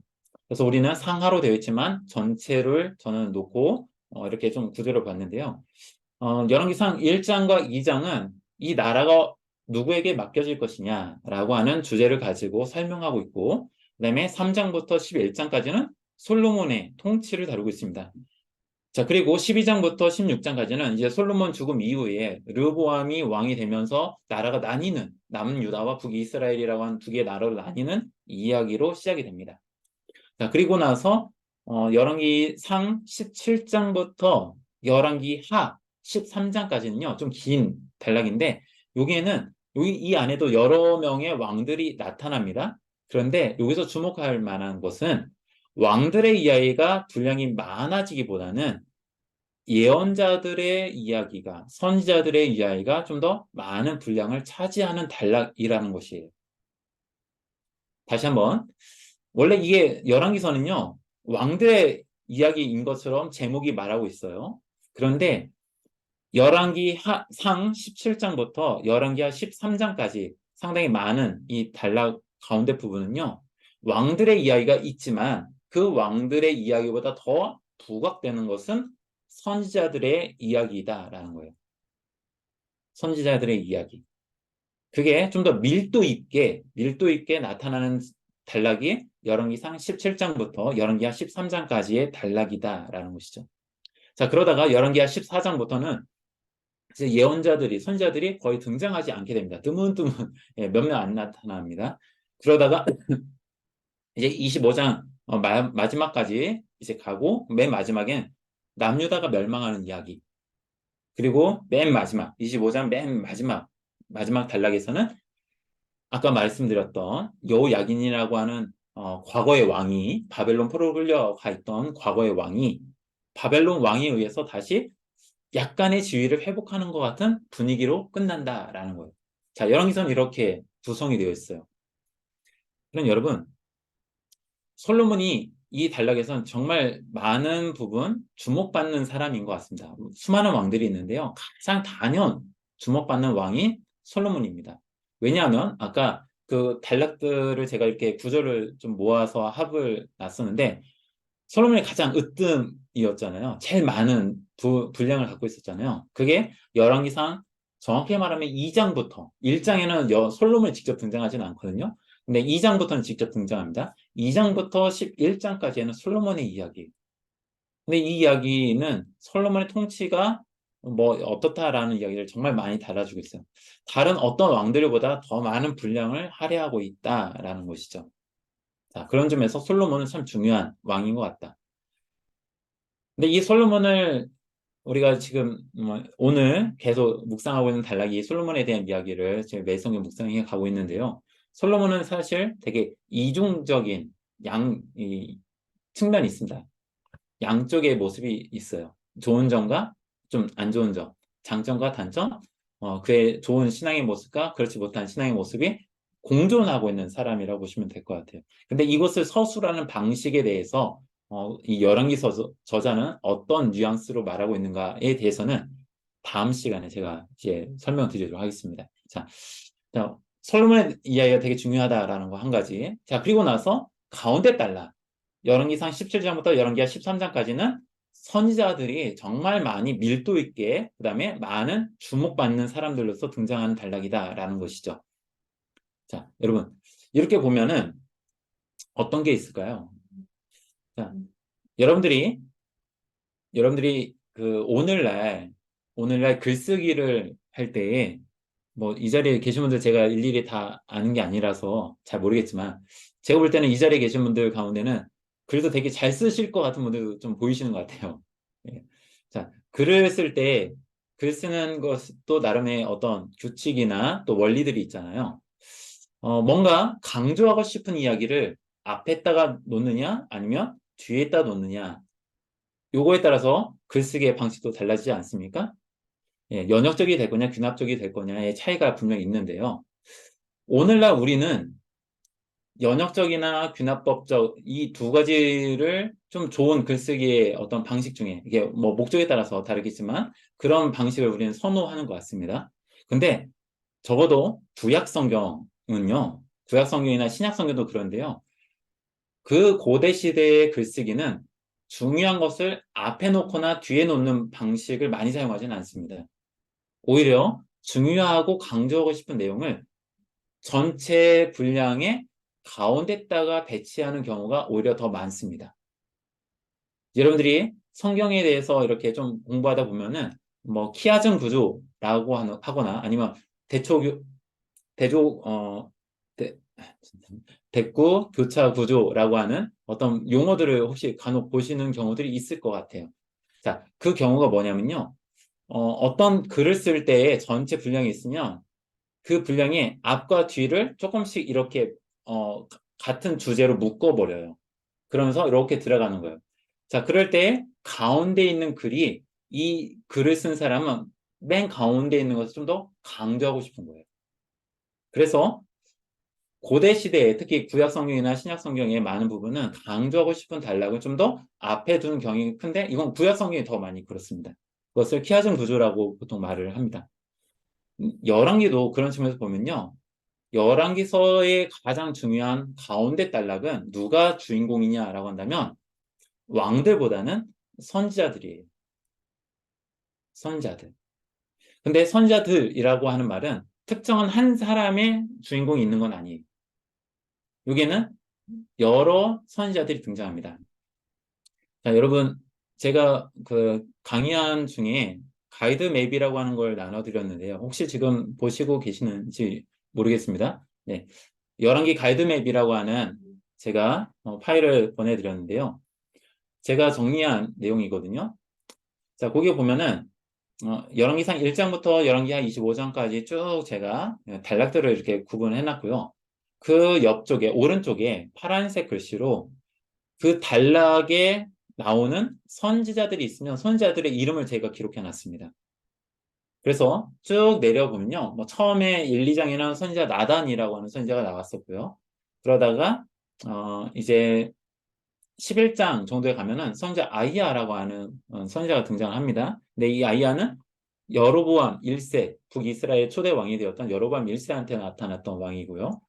그래서 우리는 상하로 되어 있지만 전체를 저는 놓고 이렇게 좀 구조를 봤는데요. 열왕기상 1장과 2장은 이 나라가 누구에게 맡겨질 것이냐라고 하는 주제를 가지고 설명하고 있고 그다음에 3장부터 11장까지는 솔로몬의 통치를 다루고 있습니다. 자, 그리고 12장부터 16장까지는 이제 솔로몬 죽음 이후에 르호보암이 왕이 되면서 나라가 나뉘는 남유다와 북이스라엘이라고 하는 두 개의 나라로 나뉘는 이야기로 시작이 됩니다. 자, 그리고 나서 열왕기 상 17장부터 열왕기 하 13장까지는요. 좀 긴 단락인데 여기에는 이 안에도 여러 명의 왕들이 나타납니다. 그런데 여기서 주목할 만한 것은 왕들의 이야기가 분량이 많아지기보다는 예언자들의 이야기가, 선지자들의 이야기가 좀 더 많은 분량을 차지하는 단락이라는 것이에요. 다시 한번, 원래 이게 열왕기서는요, 왕들의 이야기인 것처럼 제목이 말하고 있어요. 그런데 상 17장부터 열왕기하 13장까지 상당히 많은 이 단락 가운데 부분은요, 왕들의 이야기가 있지만 그 왕들의 이야기보다 더 부각되는 것은 선지자들의 이야기다라는 거예요. 선지자들의 이야기. 그게 좀 더 밀도 있게 나타나는 단락이 열왕기상 17장부터 열왕기하 13장까지의 단락이다라는 것이죠. 자, 그러다가 열왕기하 14장부터는 이제 예언자들이, 선지자들이 거의 등장하지 않게 됩니다. 드문드문 예, 몇 명 안 나타납니다. 그러다가 이제 25장 마지막까지 이제 가고 맨 마지막엔 남유다가 멸망하는 이야기. 그리고 맨 마지막 25장 맨 마지막 단락에서는 아까 말씀드렸던 여호야긴이라고 하는 과거의 왕이 바벨론 포로로 끌려가 있던 과거의 왕이 바벨론 왕에 의해서 다시 약간의 지위를 회복하는 것 같은 분위기로 끝난다라는 거예요. 자, 열왕기서는 이렇게 구성이 되어 있어요. 그럼 여러분, 솔로몬이 이 단락에서는 정말 많은 부분 주목받는 사람인 것 같습니다. 수많은 왕들이 있는데요. 가장 단연 주목받는 왕이 솔로몬입니다. 왜냐하면 아까 그 단락들을 제가 이렇게 구조를 좀 모아서 합을 놨었는데 솔로몬이 가장 으뜸이었잖아요. 제일 많은 분량을 갖고 있었잖아요. 그게 열왕기상 정확히 말하면 2장부터 1장에는 솔로몬이 직접 등장하지는 않거든요. 근데 2장부터는 직접 등장합니다. 2장부터 11장까지는 솔로몬의 이야기. 근데 이 이야기는 솔로몬의 통치가 뭐 어떻다라는 이야기를 정말 많이 달아주고 있어요. 다른 어떤 왕들보다 더 많은 분량을 할애하고 있다라는 것이죠. 자, 그런 점에서 솔로몬은 참 중요한 왕인 것 같다. 근데 이 솔로몬을 우리가 지금 오늘 계속 묵상하고 있는 단락이 솔로몬에 대한 이야기를 지금 매성에 묵상해 가고 있는데요. 솔로몬은 사실 되게 이중적인 이 측면이 있습니다. 양쪽의 모습이 있어요. 좋은 점과 좀 안 좋은 점, 장점과 단점, 그의 좋은 신앙의 모습과 그렇지 못한 신앙의 모습이 공존하고 있는 사람이라고 보시면 될 것 같아요. 근데 이것을 서술하는 방식에 대해서 이 열왕기 저자는 어떤 뉘앙스로 말하고 있는가에 대해서는 다음 시간에 제가 이제 설명드리도록 하겠습니다. 자, 솔로몬의 이야기가 되게 중요하다라는 거 한 가지. 자, 그리고 나서 가운데 달라. 열왕기상 17장부터 열왕기하 13장까지는 선지자들이 정말 많이 밀도 있게 그다음에 많은 주목받는 사람들로서 등장하는 단락이다라는 것이죠. 자, 여러분 이렇게 보면은 어떤 게 있을까요? 자, 여러분들이 그 오늘날 글쓰기를 할 때에 뭐 이 자리에 계신 분들 제가 일일이 다 아는 게 아니라서 잘 모르겠지만 제가 볼 때는 이 자리에 계신 분들 가운데는 글도 되게 잘 쓰실 것 같은 분들도 좀 보이시는 것 같아요. 예. 자, 글을 쓸 때 글 쓰는 것도 나름의 어떤 규칙이나 또 원리들이 있잖아요. 뭔가 강조하고 싶은 이야기를 앞에다가 놓느냐 아니면 뒤에다 놓느냐 요거에 따라서 글쓰기의 방식도 달라지지 않습니까? 예, 연역적이 될 거냐, 귀납적이 될 거냐의 차이가 분명히 있는데요. 오늘날 우리는 연역적이나 귀납법적 이 두 가지를 좀 좋은 글쓰기의 어떤 방식 중에 이게 뭐 목적에 따라서 다르겠지만 그런 방식을 우리는 선호하는 것 같습니다. 근데 적어도 구약 성경은요, 구약 성경이나 신약 성경도 그런데요. 그 고대 시대의 글쓰기는 중요한 것을 앞에 놓거나 뒤에 놓는 방식을 많이 사용하지는 않습니다. 오히려 중요하고 강조하고 싶은 내용을 전체 분량의 가운데다가 배치하는 경우가 오히려 더 많습니다. 여러분들이 성경에 대해서 이렇게 좀 공부하다 보면은 뭐 키아증 구조라고 하거나 아니면 대초 대조 대구 교차 구조라고 하는 어떤 용어들을 혹시 간혹 보시는 경우들이 있을 것 같아요. 자, 그 경우가 뭐냐면요. 어떤 글을 쓸 때에 전체 분량이 있으면 그 분량의 앞과 뒤를 조금씩 이렇게 같은 주제로 묶어버려요. 그러면서 이렇게 들어가는 거예요. 자, 그럴 때 가운데 있는 글이 이 글을 쓴 사람은 맨 가운데 있는 것을 좀 더 강조하고 싶은 거예요. 그래서 고대 시대에 특히 구약 성경이나 신약 성경의 많은 부분은 강조하고 싶은 단락을 좀 더 앞에 두는 경향이 큰데 이건 구약 성경이 더 많이 그렇습니다. 그것을 키아즘 구조라고 보통 말을 합니다. 열왕기도 그런 측면에서 보면요. 열왕기서의 가장 중요한 가운데 단락은 누가 주인공이냐라고 한다면 왕들보다는 선지자들이에요. 선지자들. 근데 선지자들이라고 하는 말은 특정한 한 사람의 주인공이 있는 건 아니에요. 여기에는 여러 선지자들이 등장합니다. 자, 여러분, 제가 그 강의한 중에 가이드 맵이라고 하는 걸 나눠드렸는데요. 혹시 지금 보시고 계시는지 모르겠습니다. 네. 11기 가이드 맵이라고 하는 제가 파일을 보내드렸는데요. 제가 정리한 내용이거든요. 자, 거기 보면은 열왕기상 1장부터 열왕기하 25장까지 쭉 제가 단락들을 이렇게 구분해 놨고요. 그 옆쪽에 오른쪽에 파란색 글씨로 그 단락에 나오는 선지자들이 있으면 선지자들의 이름을 제가 기록해 놨습니다. 그래서 쭉 내려보면요. 뭐 처음에 1, 2장에는 선지자 나단이라고 하는 선지자가 나왔었고요. 그러다가 이제 11장 정도에 가면은 선지자 아이야라고 하는 선지자가 등장을 합니다. 근데 이 아이야는 여로보암 1세, 북이스라엘 초대 왕이 되었던 여로보암 1세한테 나타났던 왕이고요.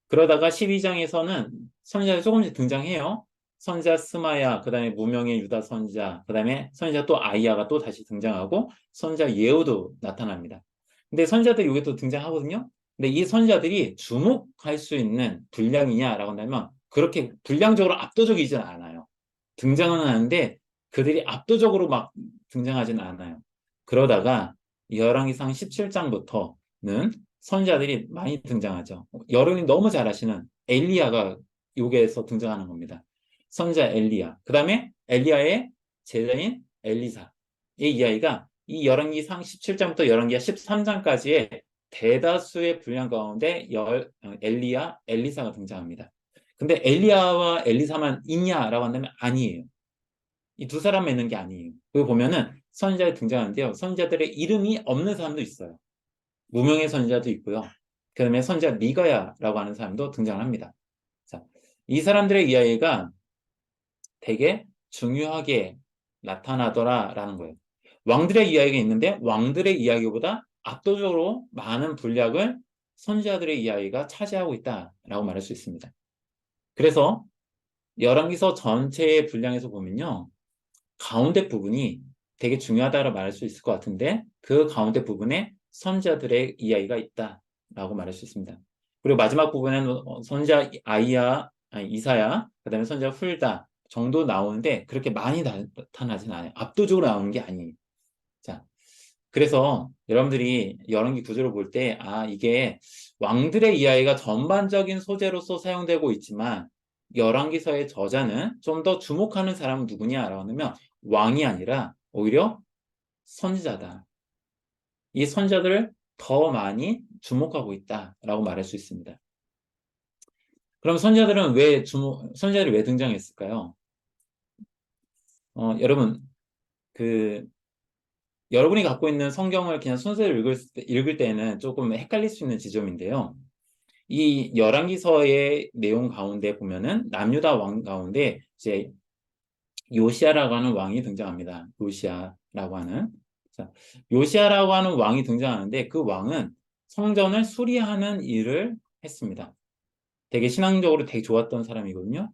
그러다가 12장에서는 선지자가 조금씩 등장해요. 선지자 스마야, 그 다음에 무명의 유다 선지자, 그 다음에 선지자 또 아이야가 또 다시 등장하고 선지자 예후도 나타납니다. 근데 선지자들이 여기 또 등장하거든요. 근데 이 선지자들이 주목할 수 있는 분량이냐라고 한다면 그렇게 분량적으로 압도적이진 않아요. 등장은 하는데 그들이 압도적으로 막 등장하지는 않아요. 그러다가 열왕기상 17장부터는 선지자들이 많이 등장하죠. 여론이 너무 잘 아시는 엘리야가 여기에서 등장하는 겁니다. 선지자 엘리야. 그 다음에 엘리야의 제자인 엘리사. 이 이야기가 이 열왕기상 17장부터 열왕기하 13장까지의 대다수의 분량 가운데 엘리야, 엘리사가 등장합니다. 근데 엘리야와 엘리사만 있냐라고 한다면 아니에요. 이 두 사람만 있는 게 아니에요. 그거 보면은 선지자가 등장하는데요. 선지자들의 이름이 없는 사람도 있어요. 무명의 선지자도 있고요. 그 다음에 선지자 미가야라고 하는 사람도 등장합니다. 자, 이 사람들의 이야기가 되게 중요하게 나타나더라라는 거예요. 왕들의 이야기가 있는데 왕들의 이야기보다 압도적으로 많은 분량을 선지자들의 이야기가 차지하고 있다라고 말할 수 있습니다. 그래서 열왕기서 전체의 분량에서 보면요. 가운데 부분이 되게 중요하다고 말할 수 있을 것 같은데 그 가운데 부분에 선지자들의 이야기가 있다라고 말할 수 있습니다. 그리고 마지막 부분에는 선지자 이사야, 그다음에 선지자 훌다 정도 나오는데 그렇게 많이 나타나진 않아요. 압도적으로 나오는 게 아니에요. 자, 그래서 여러분들이 열왕기 구조를 볼 때, 이게 왕들의 이야기가 전반적인 소재로서 사용되고 있지만, 열왕기서의 저자는 좀 더 주목하는 사람은 누구냐라고 하면, 왕이 아니라 오히려 선지자다. 이 선지자들을 더 많이 주목하고 있다라고 말할 수 있습니다. 그럼 선지자들이 왜 등장했을까요? 여러분, 그, 여러분이 갖고 있는 성경을 그냥 순서를 읽을 때는 조금 헷갈릴 수 있는 지점인데요. 이 열왕기서의 내용 가운데 보면은 남유다 왕 가운데 이제 요시아라고 하는 왕이 등장합니다. 요시아라고 하는. 자, 요시아라고 하는 왕이 등장하는데 그 왕은 성전을 수리하는 일을 했습니다. 되게 신앙적으로 되게 좋았던 사람이거든요.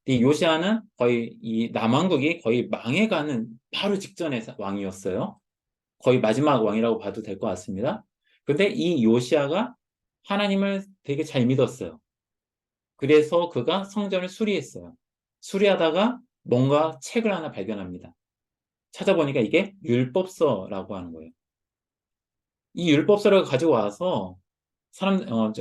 이 요시아는 거의 이 남왕국이 거의 망해가는 바로 직전의 왕이었어요. 거의 마지막 왕이라고 봐도 될 것 같습니다. 근데 이 요시아가 하나님을 되게 잘 믿었어요. 그래서 그가 성전을 수리했어요. 수리하다가 뭔가 책을 하나 발견합니다. 찾아보니까 이게 율법서라고 하는 거예요. 이 율법서를 가지고 와서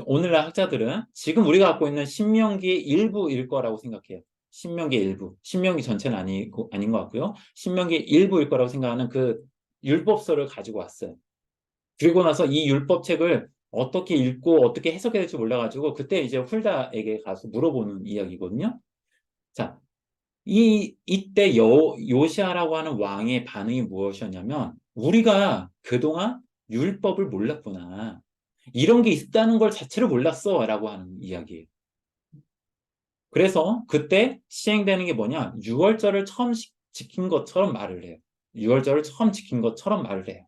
오늘날 학자들은 지금 우리가 갖고 있는 신명기의 일부일 거라고 생각해요. 신명기의 일부. 신명기 전체는 아닌 것 같고요. 신명기의 일부일 거라고 생각하는 그 율법서를 가지고 왔어요. 그리고 나서 이 율법책을 어떻게 읽고 어떻게 해석해야 될지 몰라가지고 그때 이제 훌다에게 가서 물어보는 이야기거든요. 자, 이때 요시아라고 하는 왕의 반응이 무엇이었냐면 우리가 그동안 율법을 몰랐구나. 이런 게 있다는 걸 자체를 몰랐어 라고 하는 이야기예요. 그래서 그때 시행되는 게 뭐냐? 6월절을 처음 지킨 것처럼 말을 해요. 6월절을 처음 지킨 것처럼 말을 해요.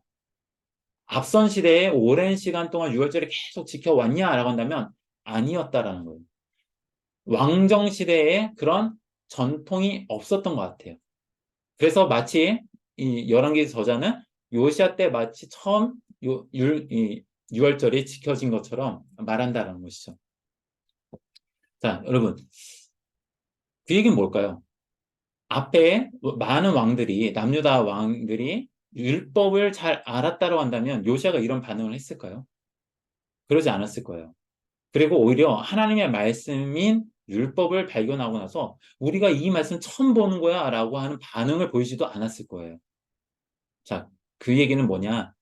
앞선 시대에 오랜 시간 동안 6월절을 계속 지켜왔냐라고 한다면 아니었다라는 거예요. 왕정 시대에 그런 전통이 없었던 것 같아요. 그래서 마치 이 열왕기 저자는 요시아 때 마치 처음 이 6월절이 지켜진 것처럼 말한다라는 것이죠. 자, 여러분, 그 얘기는 뭘까요? 앞에 많은 왕들이 남유다 왕들이 율법을 잘 알았다고 한다면 요시아가 이런 반응을 했을까요? 그러지 않았을 거예요. 그리고 오히려 하나님의 말씀인 율법을 발견하고 나서 우리가 이 말씀 처음 보는 거야 라고 하는 반응을 보이지도 않았을 거예요. 자, 그 얘기는 뭐냐?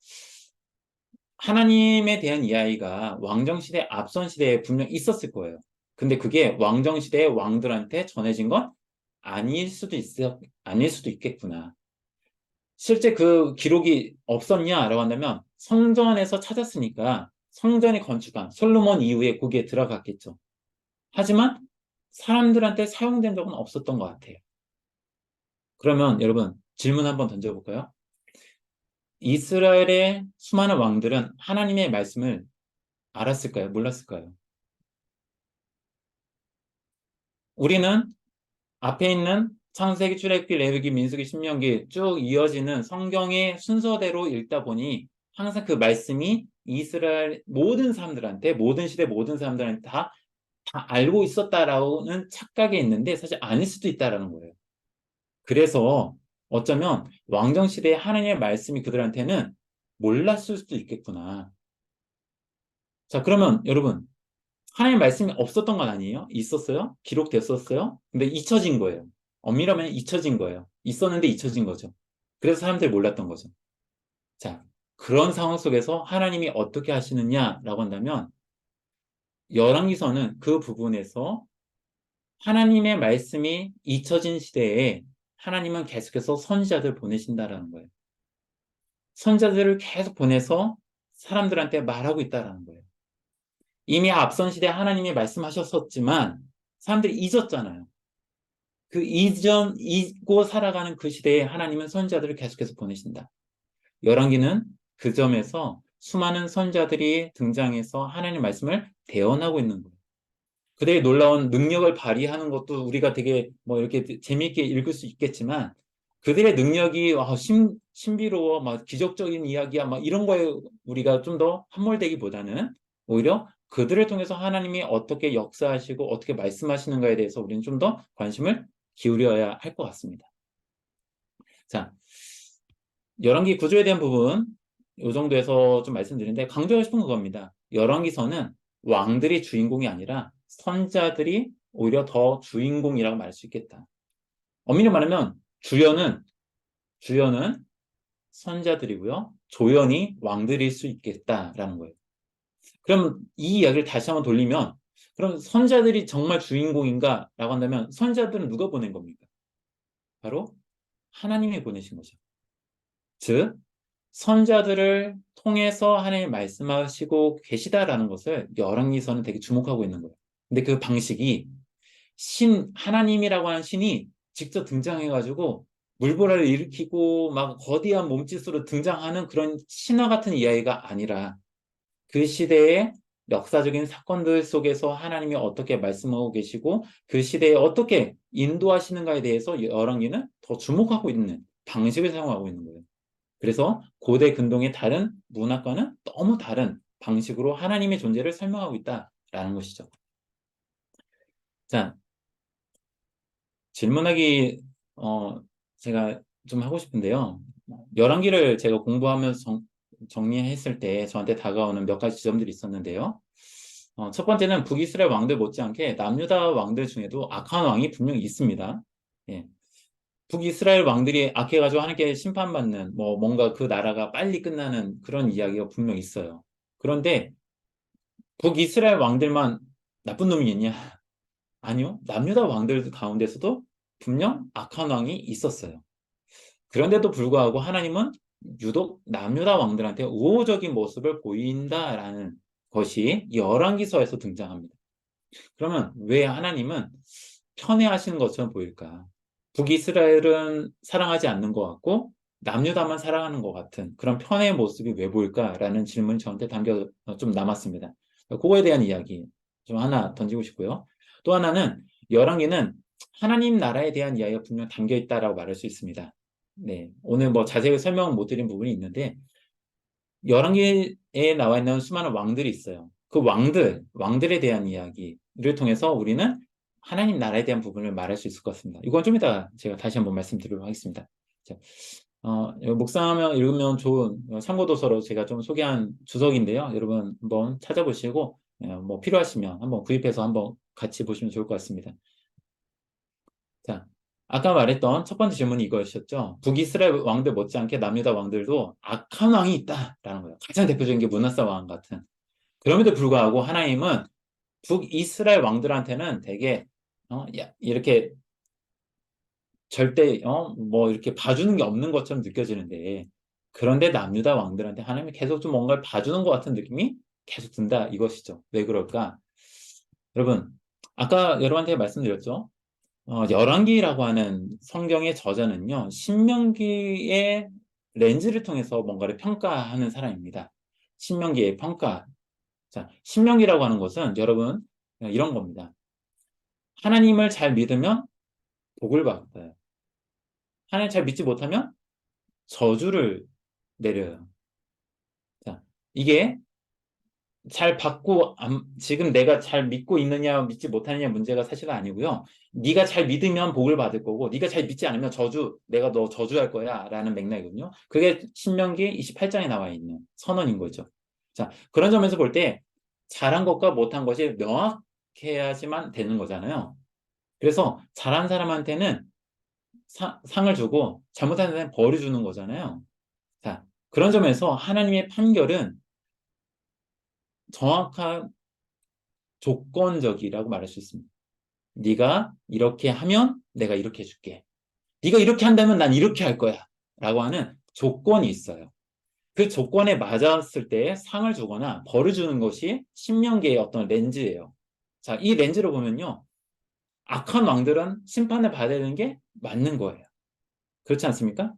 하나님에 대한 이야기가 왕정시대 앞선 시대에 분명 있었을 거예요. 근데 그게 왕정시대의 왕들한테 전해진 건 아닐 수도 있겠구나. 실제 그 기록이 없었냐라고 한다면 성전에서 찾았으니까 성전이 건축한 솔로몬 이후에 거기에 들어갔겠죠. 하지만 사람들한테 사용된 적은 없었던 것 같아요. 그러면 여러분 질문 한번 던져볼까요? 이스라엘의 수많은 왕들은 하나님의 말씀을 알았을까요? 몰랐을까요? 우리는 앞에 있는 창세기, 출애굽기, 레위기, 민수기, 신명기 쭉 이어지는 성경의 순서대로 읽다 보니 항상 그 말씀이 이스라엘 모든 사람들한테 모든 시대 모든 사람들한테 다 알고 있었다라는 착각이 있는데 사실 아닐 수도 있다라는 거예요. 그래서 어쩌면 왕정시대에 하나님의 말씀이 그들한테는 몰랐을 수도 있겠구나. 자, 그러면 여러분, 하나님의 말씀이 없었던 건 아니에요? 있었어요? 기록됐었어요? 근데 잊혀진 거예요. 엄밀하면 잊혀진 거예요. 있었는데 잊혀진 거죠. 그래서 사람들이 몰랐던 거죠. 자, 그런 상황 속에서 하나님이 어떻게 하시느냐라고 한다면, 열왕기서는 그 부분에서 하나님의 말씀이 잊혀진 시대에 하나님은 계속해서 선지자들 보내신다라는 거예요. 선지자들을 계속 보내서 사람들한테 말하고 있다라는 거예요. 이미 앞선 시대에 하나님이 말씀하셨었지만 사람들이 잊었잖아요. 그 잊고 살아가는 그 시대에 하나님은 선지자들을 계속해서 보내신다. 열왕기는 그 점에서 수많은 선지자들이 등장해서 하나님의 말씀을 대언하고 있는 거예요. 그들의 놀라운 능력을 발휘하는 것도 우리가 되게 뭐 이렇게 재미있게 읽을 수 있겠지만 그들의 능력이 신비로워 막 기적적인 이야기야 막 이런 거에 우리가 좀 더 함몰되기보다는 오히려 그들을 통해서 하나님이 어떻게 역사하시고 어떻게 말씀하시는가에 대해서 우리는 좀 더 관심을 기울여야 할 것 같습니다. 자, 열왕기 구조에 대한 부분 이 정도에서 좀 말씀드리는데 강조하고 싶은 그겁니다. 열왕기서는 왕들이 주인공이 아니라 선자들이 오히려 더 주인공이라고 말할 수 있겠다. 엄밀히 말하면 주연은 선자들이고요. 조연이 왕들일 수 있겠다라는 거예요. 그럼 이 이야기를 다시 한번 돌리면 그럼 선자들이 정말 주인공인가라고 한다면 선자들은 누가 보낸 겁니까? 바로 하나님이 보내신 거죠. 즉 선자들을 통해서 하나님이 말씀하시고 계시다라는 것을 열왕기서는 되게 주목하고 있는 거예요. 근데 그 방식이 하나님이라고 하는 신이 직접 등장해가지고 물보라를 일으키고 막 거대한 몸짓으로 등장하는 그런 신화 같은 이야기가 아니라 그 시대의 역사적인 사건들 속에서 하나님이 어떻게 말씀하고 계시고 그 시대에 어떻게 인도하시는가에 대해서 열왕기는 더 주목하고 있는 방식을 사용하고 있는 거예요. 그래서 고대 근동의 다른 문화과는 너무 다른 방식으로 하나님의 존재를 설명하고 있다라는 것이죠. 자, 질문하기 제가 좀 하고 싶은데요. 열왕기를 제가 공부하면서 정리했을 때 저한테 다가오는 몇 가지 지점들이 있었는데요. 첫 번째는 북이스라엘 왕들 못지않게 남유다 왕들 중에도 악한 왕이 분명히 있습니다. 예. 북이스라엘 왕들이 악해가지고 하나님께 심판받는 뭐 뭔가 그 나라가 빨리 끝나는 그런 이야기가 분명 있어요. 그런데 북이스라엘 왕들만 나쁜 놈이 있냐? 아니요. 남유다 왕들 가운데서도 분명 악한 왕이 있었어요. 그런데도 불구하고 하나님은 유독 남유다 왕들한테 우호적인 모습을 보인다라는 것이 열왕기서에서 등장합니다. 그러면 왜 하나님은 편애하시는 것처럼 보일까? 북이스라엘은 사랑하지 않는 것 같고 남유다만 사랑하는 것 같은 그런 편애의 모습이 왜 보일까라는 질문이 저한테 담겨 좀 남았습니다. 그거에 대한 이야기 좀 하나 던지고 싶고요. 또 하나는 열왕기는 하나님 나라에 대한 이야기가 분명 담겨 있다라고 말할 수 있습니다. 네, 오늘 뭐 자세히 설명은 못 드린 부분이 있는데 열왕기에 나와 있는 수많은 왕들이 있어요. 그 왕들에 대한 이야기를 통해서 우리는 하나님 나라에 대한 부분을 말할 수 있을 것 같습니다. 이건 좀 이따 제가 다시 한번 말씀드리도록 하겠습니다. 자, 묵상하며 읽으면 좋은 참고도서로 제가 좀 소개한 주석인데요. 여러분 한번 찾아보시고 뭐 필요하시면 한번 구입해서 한번 같이 보시면 좋을 것 같습니다. 자, 아까 말했던 첫 번째 질문이 이거였었죠. 북이스라엘 왕들 못지않게 남유다 왕들도 악한 왕이 있다라는 거예요. 가장 대표적인 게 문하사 왕 같은. 그럼에도 불구하고 하나님은 북이스라엘 왕들한테는 되게 이렇게 절대 뭐 이렇게 봐주는 게 없는 것처럼 느껴지는데 그런데 남유다 왕들한테 하나님이 계속 좀 뭔가를 봐주는 것 같은 느낌이 계속 든다 이것이죠. 왜 그럴까? 여러분 아까 여러분한테 말씀드렸죠. 열왕기라고 하는 성경의 저자는요, 신명기의 렌즈를 통해서 뭔가를 평가하는 사람입니다. 신명기의 평가. 자, 신명기라고 하는 것은 여러분, 이런 겁니다. 하나님을 잘 믿으면 복을 받아요. 하나님 잘 믿지 못하면 저주를 내려요. 자, 이게 잘 받고 지금 내가 잘 믿고 있느냐 믿지 못하느냐 문제가 사실은 아니고요. 네가 잘 믿으면 복을 받을 거고 네가 잘 믿지 않으면 내가 너 저주할 거야 라는 맥락이거든요. 그게 신명기 28장에 나와 있는 선언인 거죠. 자, 그런 점에서 볼 때 잘한 것과 못한 것이 명확해야지만 되는 거잖아요. 그래서 잘한 사람한테는 상을 주고 잘못한 사람한테는 벌을 주는 거잖아요. 자, 그런 점에서 하나님의 판결은 정확한 조건적이라고 말할 수 있습니다. 네가 이렇게 하면 내가 이렇게 해줄게. 네가 이렇게 한다면 난 이렇게 할 거야. 라고 하는 조건이 있어요. 그 조건에 맞았을 때 상을 주거나 벌을 주는 것이 신명기의 어떤 렌즈예요. 자, 이 렌즈로 보면요. 악한 왕들은 심판을 받아야 되는 게 맞는 거예요. 그렇지 않습니까?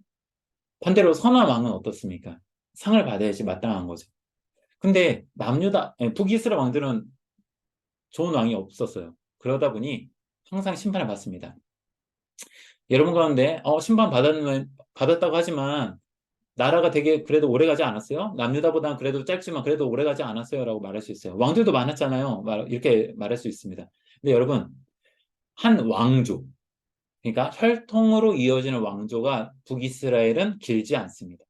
반대로 선한 왕은 어떻습니까? 상을 받아야지 마땅한 거죠. 근데 북이스라엘 왕들은 좋은 왕이 없었어요. 그러다 보니 항상 심판을 받습니다. 여러분 가운데 받았다고 하지만 나라가 되게 그래도 오래 가지 않았어요? 남유다보다는 그래도 짧지만 그래도 오래 가지 않았어요 라고 말할 수 있어요. 왕들도 많았잖아요. 이렇게 말할 수 있습니다. 근데 여러분, 한 왕조, 그러니까 혈통으로 이어지는 왕조가 북이스라엘은 길지 않습니다.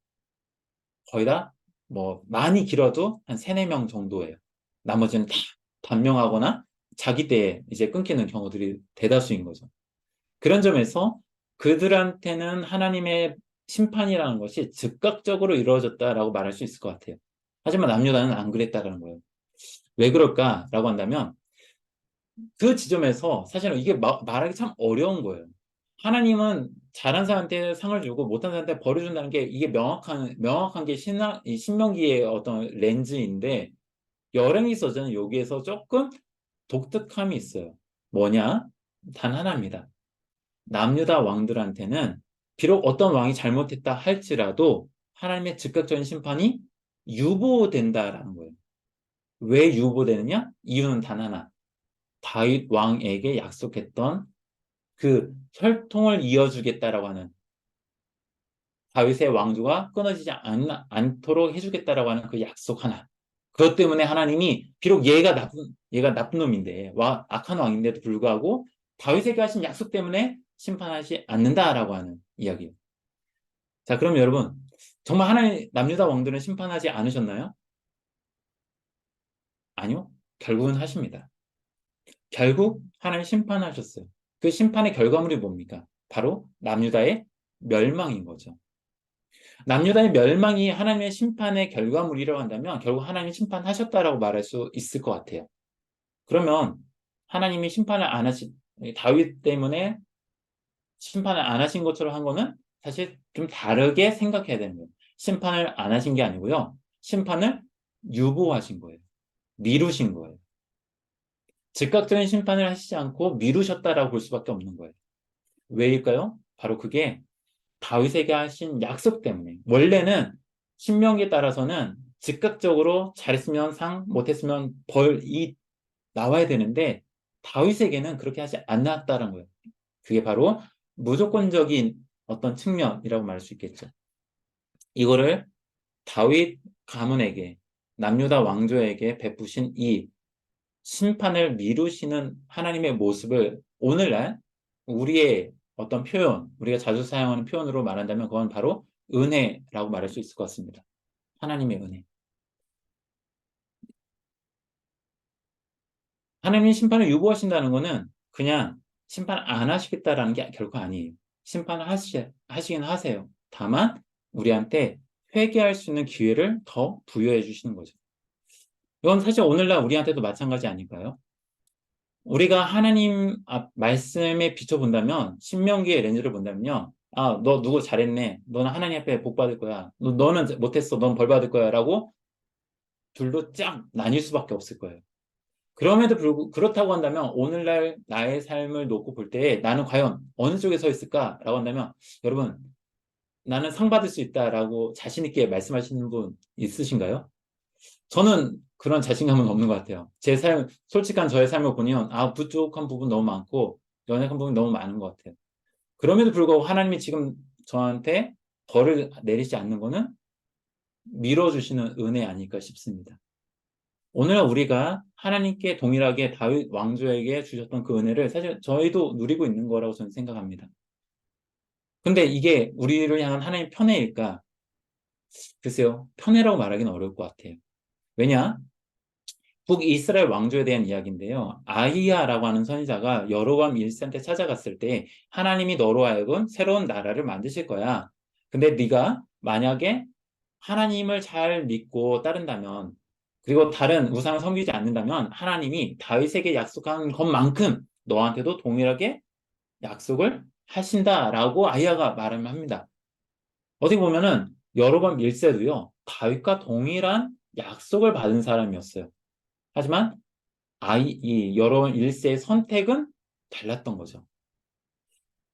거의 다 뭐 많이 길어도 한 3, 4명 정도예요. 나머지는 다 단명하거나 자기 때에 이제 끊기는 경우들이 대다수인 거죠. 그런 점에서 그들한테는 하나님의 심판이라는 것이 즉각적으로 이루어졌다라고 말할 수 있을 것 같아요. 하지만 남유다는 안 그랬다는 거예요. 왜 그럴까라고 한다면 그 지점에서 사실은 이게 말하기 참 어려운 거예요. 하나님은 잘한 사람한테 상을 주고 못한 사람한테 벌을 준다는 게 이게 명확한 게 이 신명기의 어떤 렌즈인데 열왕기서는 여기에서 조금 독특함이 있어요. 뭐냐? 단 하나입니다. 남유다 왕들한테는 비록 어떤 왕이 잘못했다 할지라도 하나님의 즉각적인 심판이 유보된다라는 거예요. 왜 유보되느냐? 이유는 단 하나. 다윗 왕에게 약속했던 그 혈통을 이어주겠다라고 하는 다윗의 왕조가 끊어지지 않도록 해주겠다라고 하는 그 약속 하나. 그것 때문에 하나님이 비록 얘가 나쁜 놈인데 악한 왕인데도 불구하고 다윗에게 하신 약속 때문에 심판하지 않는다라고 하는 이야기예요. 자, 그럼 여러분, 정말 하나님 남유다 왕들은 심판하지 않으셨나요? 아니요. 결국은 하십니다. 결국 하나님 심판하셨어요. 그 심판의 결과물이 뭡니까? 바로 남유다의 멸망인 거죠. 남유다의 멸망이 하나님의 심판의 결과물이라고 한다면 결국 하나님이 심판하셨다라고 말할 수 있을 것 같아요. 그러면 하나님이 심판을 안 하신 다윗 때문에 심판을 안 하신 것처럼 한 거는 사실 좀 다르게 생각해야 되는 거예요. 심판을 안 하신 게 아니고요. 심판을 유보하신 거예요. 미루신 거예요. 즉각적인 심판을 하시지 않고 미루셨다라고 볼 수밖에 없는 거예요. 왜일까요? 바로 그게 다윗에게 하신 약속 때문에. 원래는 신명기에 따라서는 즉각적으로 잘했으면 상, 못했으면 벌이 나와야 되는데 다윗에게는 그렇게 하지 않았다는 거예요. 그게 바로 무조건적인 어떤 측면이라고 말할 수 있겠죠. 이거를 다윗 가문에게 남유다 왕조에게 베푸신 이 심판을 미루시는 하나님의 모습을 오늘날 우리의 어떤 표현, 우리가 자주 사용하는 표현으로 말한다면 그건 바로 은혜라고 말할 수 있을 것 같습니다. 하나님의 은혜. 하나님이 심판을 유보하신다는 것은 그냥 심판 안 하시겠다라는 게 결코 아니에요. 심판을 하시긴 하세요. 다만 우리한테 회개할 수 있는 기회를 더 부여해 주시는 거죠. 이건 사실 오늘날 우리한테도 마찬가지 아닐까요? 우리가 하나님 말씀에 비춰본다면, 신명기의 렌즈를 본다면요. 아, 너 누구 잘했네. 너는 하나님 앞에 복 받을 거야. 너는 못했어. 넌 벌 받을 거야. 라고 둘로 쫙 나뉠 수밖에 없을 거예요. 그럼에도 불구하고 그렇다고 한다면 오늘날 나의 삶을 놓고 볼 때 나는 과연 어느 쪽에 서 있을까라고 한다면 여러분 나는 상 받을 수 있다라고 자신 있게 말씀하시는 분 있으신가요? 저는 그런 자신감은 없는 것 같아요. 솔직한 저의 삶을 보면 부족한 부분 너무 많고 연약한 부분 너무 많은 것 같아요. 그럼에도 불구하고 하나님이 지금 저한테 벌을 내리지 않는 거는 밀어주시는 은혜 아닐까 싶습니다. 오늘 우리가 하나님께 동일하게 다윗 왕조에게 주셨던 그 은혜를 사실 저희도 누리고 있는 거라고 저는 생각합니다. 근데 이게 우리를 향한 하나님의 편애일까? 글쎄요, 편애라고 말하기는 어려울 것 같아요. 왜냐? 북이스라엘 왕조에 대한 이야기인데요. 아히야라고 하는 선지자가 여로보암 1세 때 찾아갔을 때 하나님이 너로 하여금 새로운 나라를 만드실 거야. 근데 네가 만약에 하나님을 잘 믿고 따른다면 그리고 다른 우상을 섬기지 않는다면 하나님이 다윗에게 약속한 것만큼 너한테도 동일하게 약속을 하신다라고 아히야가 말합니다. 어떻게 보면은 여로보암 1세도요. 다윗과 동일한 약속을 받은 사람이었어요. 하지만 이 여로보암 1세의 선택은 달랐던 거죠.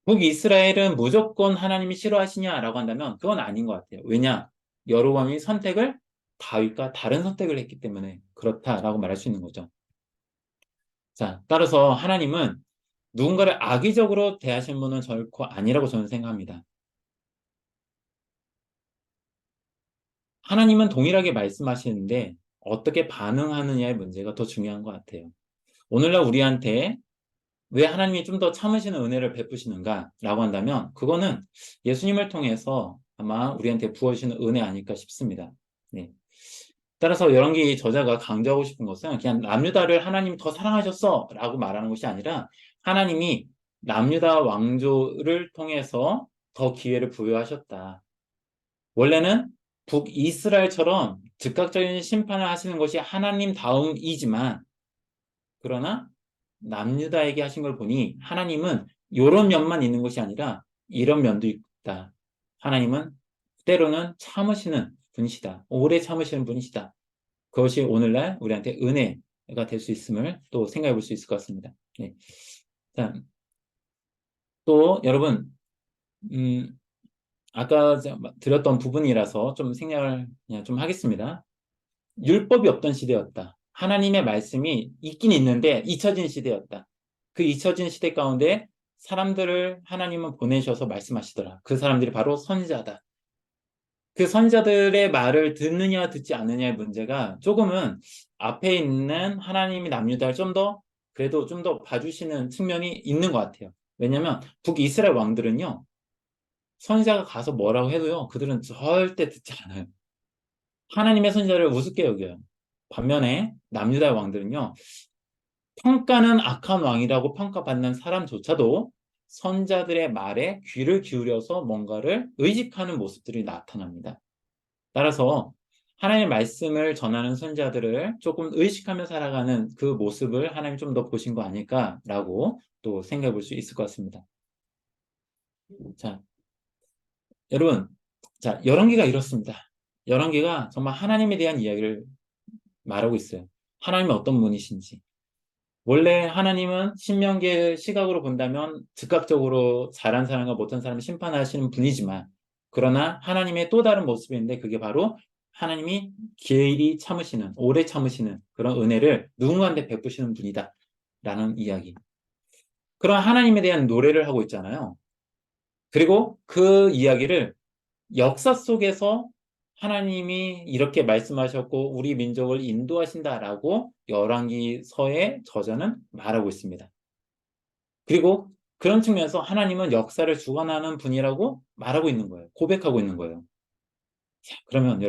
북이스라엘은 무조건 하나님이 싫어하시냐라고 한다면 그건 아닌 것 같아요. 왜냐? 여로보암이 선택을 다윗과 다른 선택을 했기 때문에 그렇다라고 말할 수 있는 거죠. 자, 따라서 하나님은 누군가를 악의적으로 대하시는 분은 결코 아니라고 저는 생각합니다. 하나님은 동일하게 말씀하시는데 어떻게 반응하느냐의 문제가 더 중요한 것 같아요. 오늘날 우리한테 왜 하나님이 좀 더 참으시는 은혜를 베푸시는가라고 한다면 그거는 예수님을 통해서 아마 우리한테 부어주시는 은혜 아닐까 싶습니다. 네. 따라서 열왕기 저자가 강조하고 싶은 것은 그냥 남유다를 하나님이 더 사랑하셨어 라고 말하는 것이 아니라 하나님이 남유다 왕조를 통해서 더 기회를 부여하셨다. 원래는 북이스라엘처럼 즉각적인 심판을 하시는 것이 하나님 다음이지만 그러나 남유다에게 하신 걸 보니 하나님은 이런 면만 있는 것이 아니라 이런 면도 있다. 하나님은 때로는 참으시는 분이시다. 오래 참으시는 분이시다. 그것이 오늘날 우리한테 은혜가 될 수 있음을 또 생각해 볼 수 있을 것 같습니다. 네. 자, 또 여러분, 음, 아까 드렸던 부분이라서 좀 생략을 그냥 좀 하겠습니다. 율법이 없던 시대였다. 하나님의 말씀이 있긴 있는데 잊혀진 시대였다. 그 잊혀진 시대 가운데 사람들을 하나님은 보내셔서 말씀하시더라. 그 사람들이 바로 선지자다. 그 선지자들의 말을 듣느냐 듣지 않느냐의 문제가 조금은 앞에 있는 하나님이 남유다를 좀 더 그래도 좀 더 봐주시는 측면이 있는 것 같아요. 왜냐하면 북이스라엘 왕들은요. 선지자가 가서 뭐라고 해도요. 그들은 절대 듣지 않아요. 하나님의 선지자를 우습게 여겨요. 반면에 남유다의 왕들은요. 평가는 악한 왕이라고 평가받는 사람조차도 선자들의 말에 귀를 기울여서 뭔가를 의식하는 모습들이 나타납니다. 따라서 하나님의 말씀을 전하는 선자들을 조금 의식하며 살아가는 그 모습을 하나님 좀 더 보신 거 아닐까라고 또 생각해 볼 수 있을 것 같습니다. 자, 여러분, 자, 열왕기가 이렇습니다. 열왕기가 정말 하나님에 대한 이야기를 말하고 있어요. 하나님이 어떤 분이신지. 원래 하나님은 신명기의 시각으로 본다면 즉각적으로 잘한 사람과 못한 사람을 심판하시는 분이지만 그러나 하나님의 또 다른 모습인데 그게 바로 하나님이 길이 참으시는 오래 참으시는 그런 은혜를 누군가한테 베푸시는 분이다 라는 이야기. 그런 하나님에 대한 노래를 하고 있잖아요. 그리고 그 이야기를 역사 속에서 하나님이 이렇게 말씀하셨고 우리 민족을 인도하신다라고 열왕기서의 저자는 말하고 있습니다. 그리고 그런 측면에서 하나님은 역사를 주관하는 분이라고 말하고 있는 거예요. 고백하고 있는 거예요. 자, 그러면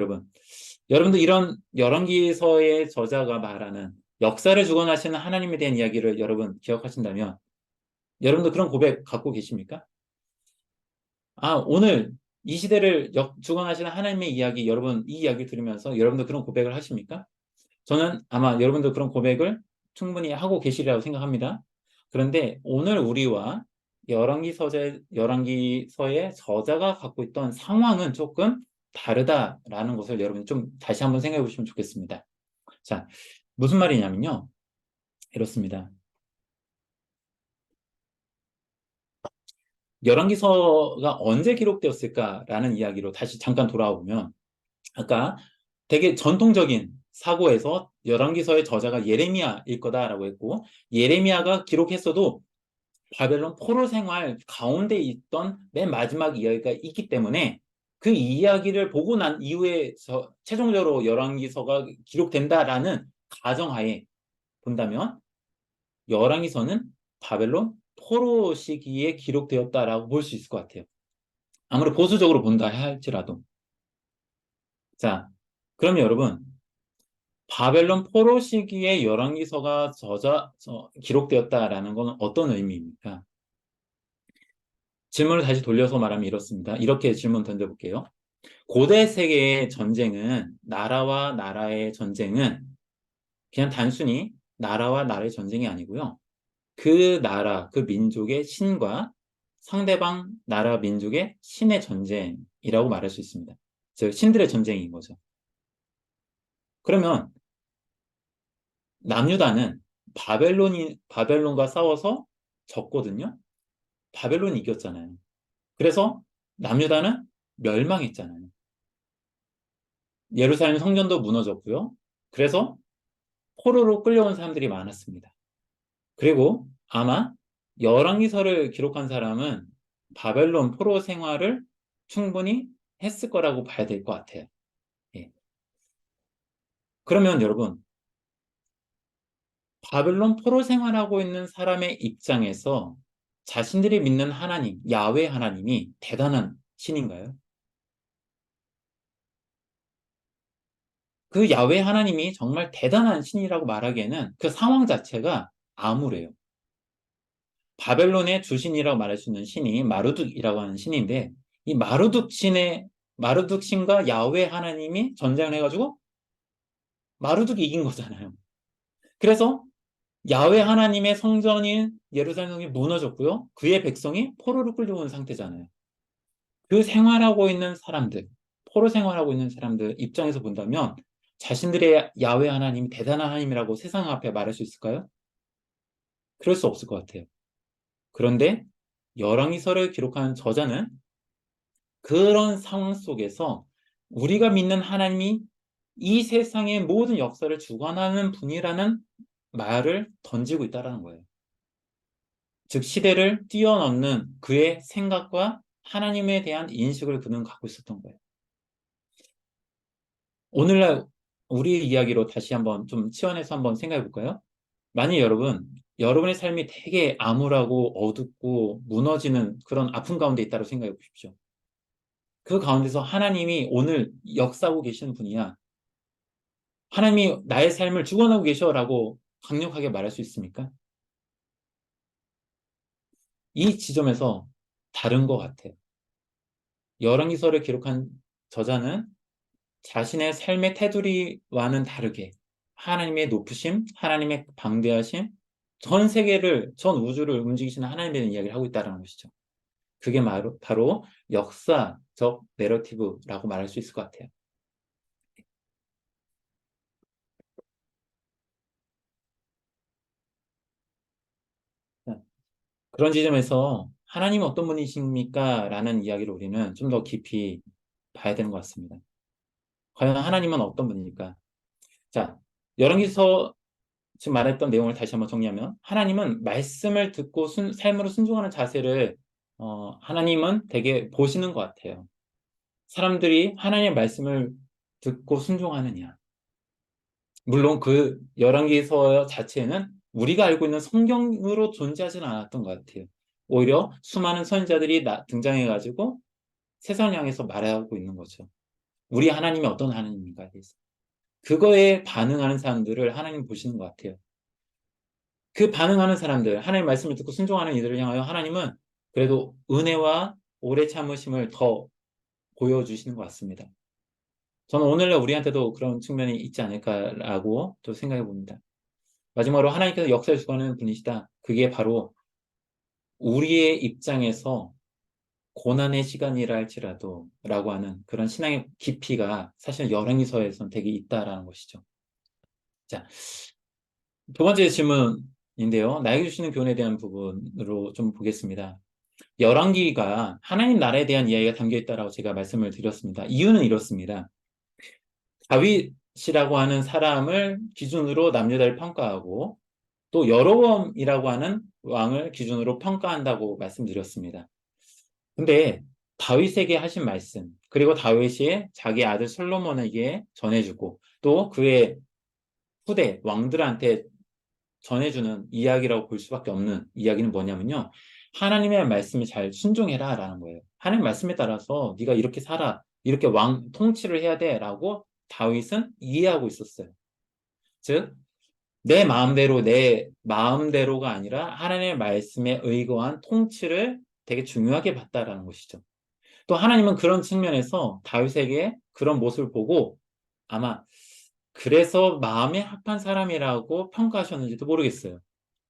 여러분도 이런 열왕기서의 저자가 말하는 역사를 주관하시는 하나님에 대한 이야기를 여러분 기억하신다면 여러분도 그런 고백 갖고 계십니까? 아, 오늘 이 시대를 주관하시는 하나님의 이야기, 여러분, 이 이야기 들으면서 여러분도 그런 고백을 하십니까? 저는 아마 여러분도 그런 고백을 충분히 하고 계시리라고 생각합니다. 그런데 오늘 우리와 열왕기서의 저자가 갖고 있던 상황은 조금 다르다라는 것을 여러분 좀 다시 한번 생각해 보시면 좋겠습니다. 자, 무슨 말이냐면요. 이렇습니다. 열왕기서가 언제 기록되었을까라는 이야기로 다시 잠깐 돌아와 보면 아까 되게 전통적인 사고에서 열왕기서의 저자가 예레미야일 거다라고 했고 예레미야가 기록했어도 바벨론 포로 생활 가운데 있던 맨 마지막 이야기가 있기 때문에 그 이야기를 보고 난 이후에 최종적으로 열왕기서가 기록된다라는 가정하에 본다면 열왕기서는 바벨론 포로 시기에 기록되었다라고 볼 수 있을 것 같아요. 아무리 보수적으로 본다 할지라도. 자, 그럼 여러분, 바벨론 포로 시기에 열왕기서가 기록되었다라는 것은 어떤 의미입니까? 질문을 다시 돌려서 말하면 이렇습니다. 이렇게 질문 던져볼게요. 고대 세계의 전쟁은, 나라와 나라의 전쟁은 그냥 단순히 나라와 나라의 전쟁이 아니고요. 그 나라, 그 민족의 신과 상대방 나라 민족의 신의 전쟁이라고 말할 수 있습니다. 즉, 신들의 전쟁인 거죠. 그러면 남유다는 바벨론과 싸워서 졌거든요. 바벨론이 이겼잖아요. 그래서 남유다는 멸망했잖아요. 예루살렘 성전도 무너졌고요. 그래서 포로로 끌려온 사람들이 많았습니다. 그리고 아마 열왕기서를 기록한 사람은 바벨론 포로 생활을 충분히 했을 거라고 봐야 될 것 같아요. 예. 그러면 여러분, 바벨론 포로 생활하고 있는 사람의 입장에서 자신들이 믿는 하나님, 야훼 하나님이 대단한 신인가요? 그 야훼 하나님이 정말 대단한 신이라고 말하기에는 그 상황 자체가 암울해요. 바벨론의 주신이라고 말할 수 있는 신이 마루둑이라고 하는 신인데, 이 마루둑 신과 야훼 하나님이 전쟁을 해가지고 마루둑이 이긴 거잖아요. 그래서 야훼 하나님의 성전인 예루살렘 성이 무너졌고요. 그의 백성이 포로로 끌려온 상태잖아요. 그 생활하고 있는 사람들, 포로 생활하고 있는 사람들 입장에서 본다면 자신들의 야훼 하나님이 대단한 하나님이라고 세상 앞에 말할 수 있을까요? 그럴 수 없을 것 같아요. 그런데 열왕기서를 기록한 저자는 그런 상황 속에서 우리가 믿는 하나님이 이 세상의 모든 역사를 주관하는 분이라는 말을 던지고 있다는 거예요. 즉 시대를 뛰어넘는 그의 생각과 하나님에 대한 인식을 그는 갖고 있었던 거예요. 오늘날 우리의 이야기로 다시 한번 좀 치환해서 한번 생각해 볼까요? 만약 여러분의 삶이 되게 암울하고 어둡고 무너지는 그런 아픔 가운데 있다고 생각해 보십시오. 그 가운데서 하나님이 오늘 역사하고 계시는 분이야. 하나님이 나의 삶을 주관하고 계셔라고 강력하게 말할 수 있습니까? 이 지점에서 다른 것 같아요. 열왕기서를 기록한 저자는 자신의 삶의 테두리와는 다르게 하나님의 높으심, 하나님의 방대하심, 전 세계를, 전 우주를 움직이시는 하나님에 대한 이야기를 하고 있다는 것이죠. 그게 바로 역사적 내러티브라고 말할 수 있을 것 같아요. 그런 지점에서 하나님은 어떤 분이십니까? 라는 이야기를 우리는 좀 더 깊이 봐야 되는 것 같습니다. 과연 하나님은 어떤 분입니까? 자, 열왕기서 지금 말했던 내용을 다시 한번 정리하면 하나님은 말씀을 듣고 삶으로 순종하는 자세를 하나님은 되게 보시는 것 같아요. 사람들이 하나님의 말씀을 듣고 순종하느냐. 물론 그 열왕기서 자체는 우리가 알고 있는 성경으로 존재하지는 않았던 것 같아요. 오히려 수많은 선지자들이 등장해가지고 세상을 향해서 말하고 있는 거죠. 우리 하나님이 어떤 하나님인가에 대해서. 그거에 반응하는 사람들을 하나님 보시는 것 같아요. 그 반응하는 사람들, 하나님의 말씀을 듣고 순종하는 이들을 향하여 하나님은 그래도 은혜와 오래 참으심을 더 보여주시는 것 같습니다. 저는 오늘날 우리한테도 그런 측면이 있지 않을까라고 또 생각해 봅니다. 마지막으로 하나님께서 역사를 주관하는 분이시다. 그게 바로 우리의 입장에서 고난의 시간이라 할지라도 라고 하는 그런 신앙의 깊이가 사실 열왕기서에서는 되게 있다라는 것이죠. 자, 두 번째 질문인데요. 나에게 주시는 교훈에 대한 부분으로 좀 보겠습니다. 열왕기가 하나님 나라에 대한 이야기가 담겨 있다라고 제가 말씀을 드렸습니다. 이유는 이렇습니다. 다윗이라고 하는 사람을 기준으로 남유다를 평가하고 또 여로보암이라고 하는 왕을 기준으로 평가한다고 말씀드렸습니다. 근데 다윗에게 하신 말씀, 그리고 다윗이 자기 아들 솔로몬에게 전해주고 또 그의 후대 왕들한테 전해주는 이야기라고 볼 수밖에 없는 이야기는 뭐냐면요. 하나님의 말씀에 잘 순종해라 라는 거예요. 하나님 말씀에 따라서 네가 이렇게 살아, 이렇게 왕 통치를 해야 돼 라고 다윗은 이해하고 있었어요. 즉, 내 마음대로가 아니라 하나님의 말씀에 의거한 통치를 되게 중요하게 봤다라는 것이죠. 또 하나님은 그런 측면에서 다윗에게 그런 모습을 보고 아마 그래서 마음에 합한 사람이라고 평가하셨는지도 모르겠어요.